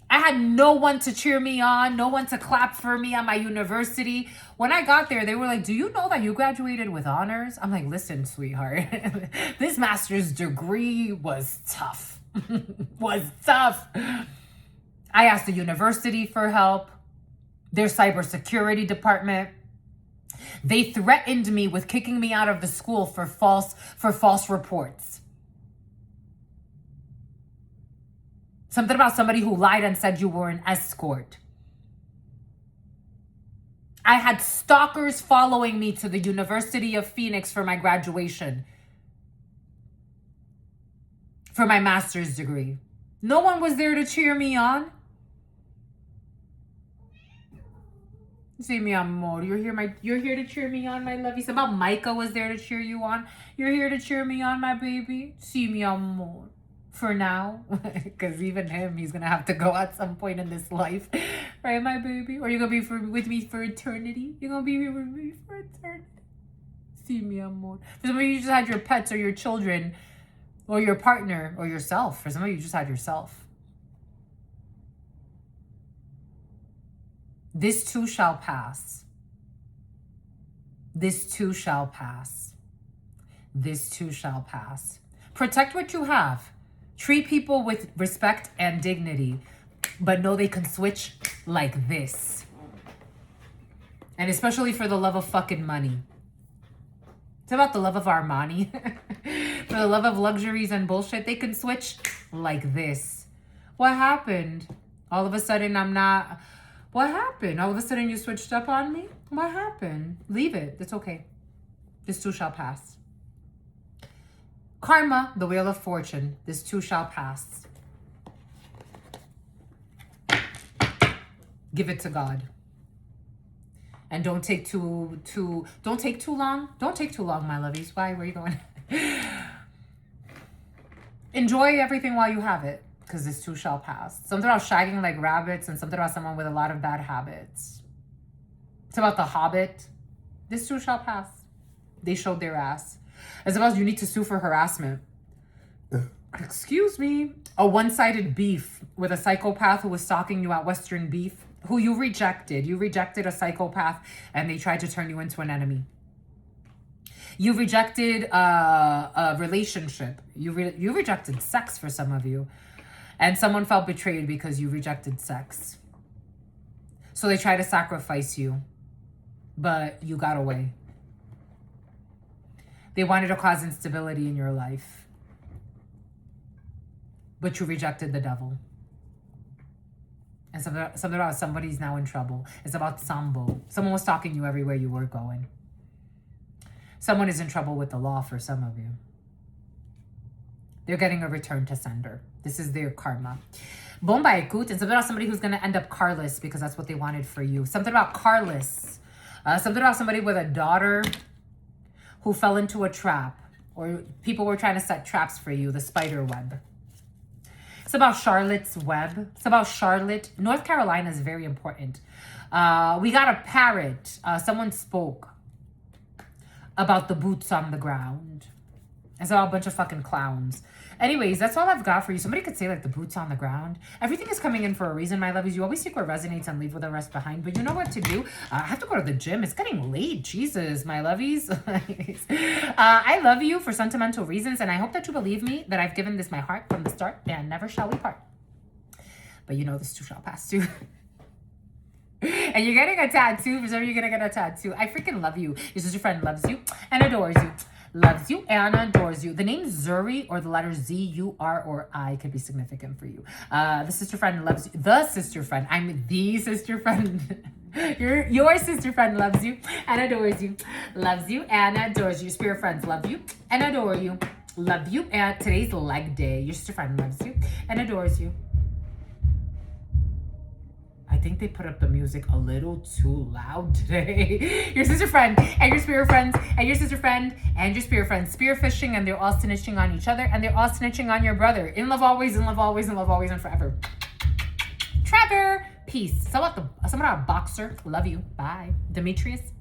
I had no one to cheer me on, no one to clap for me at my university. When I got there, they were like, do you know that you graduated with honors? I'm like, listen, sweetheart, this master's degree was tough. Was tough. I asked the university for help, their cybersecurity department. They threatened me with kicking me out of the school for false reports. Something about somebody who lied and said you were an escort. I had stalkers following me to the University of Phoenix for my graduation. For my master's degree. No one was there to cheer me on. See me, amor. You're here to cheer me on, my love. It's about Micah was there to cheer you on. You're here to cheer me on, my baby. See me, amor. For now, because even him, he's gonna have to go at some point in this life, right, my baby? Or you're gonna be with me for eternity. You're gonna be here with me for eternity. See me, amor. For some of you just had your pets or your children, or your partner, or yourself. For some of you just had yourself. This too shall pass. This too shall pass. This too shall pass. Protect what you have. Treat people with respect and dignity, but know they can switch like this. And especially for the love of fucking money. It's about the love of Armani. For the love of luxuries and bullshit, they can switch like this. What happened? All of a sudden I'm not... What happened? All of a sudden you switched up on me? What happened? Leave it. It's okay. This too shall pass. Karma, the wheel of fortune. This too shall pass. Give it to God. And don't take too long. Don't take too long, my lovies. Why? Where are you going? Enjoy everything while you have it, because this too shall pass. Something about shagging like rabbits and something about someone with a lot of bad habits. It's about the Hobbit. This too shall pass. They showed their ass. It's about you need to sue for harassment. Excuse me. A one-sided beef with a psychopath who was stalking you at Western Beef, who you rejected. You rejected a psychopath and they tried to turn you into an enemy. You rejected a relationship. You rejected sex for some of you. And someone felt betrayed because you rejected sex. So they tried to sacrifice you, but you got away. They wanted to cause instability in your life. But you rejected the devil. And something about somebody's now in trouble. It's about Sambo. Someone was stalking you everywhere you were going. Someone is in trouble with the law for some of you. They're getting a return to sender. This is their karma. Bomba ekut. And something about somebody who's going to end up carless because that's what they wanted for you. Something about carless. Something about somebody with a daughter who fell into a trap, or people were trying to set traps for you, the spider web. Something about Charlotte's Web. It's about Charlotte. North Carolina is very important. We got a parrot. Someone spoke about the boots on the ground. It's all a bunch of fucking clowns. Anyways, that's all I've got for you. Somebody could say like the boots on the ground. Everything is coming in for a reason, my lovies. You always take what resonates and leave with the rest behind. But you know what to do. I have to go to the gym. It's getting late. Jesus, my lovies. I love you for sentimental reasons. And I hope that you believe me that I've given this my heart from the start. And never shall we part. But you know this too shall pass too. And you're getting a tattoo. For some of you, you're going to get a tattoo. I freaking love you. Your sister friend loves you and adores you. Loves you and adores you. The name Zuri or the letters Z, U, R, or I could be significant for you. The sister friend loves you. The sister friend. I'm the sister friend. Your sister friend loves you and adores you. Loves you and adores you. Spirit friends love you and adore you. Love you. And today's leg day. Your sister friend loves you and adores you. I think they put up the music a little too loud today. Your sister friend and your spirit friends and your sister friend and your spirit friends spear fishing, and they're all snitching on each other, and they're all snitching on your brother. In love always, in love always, in love always, and forever. Trevor, peace. Someone a boxer. Love you. Bye. Demetrius.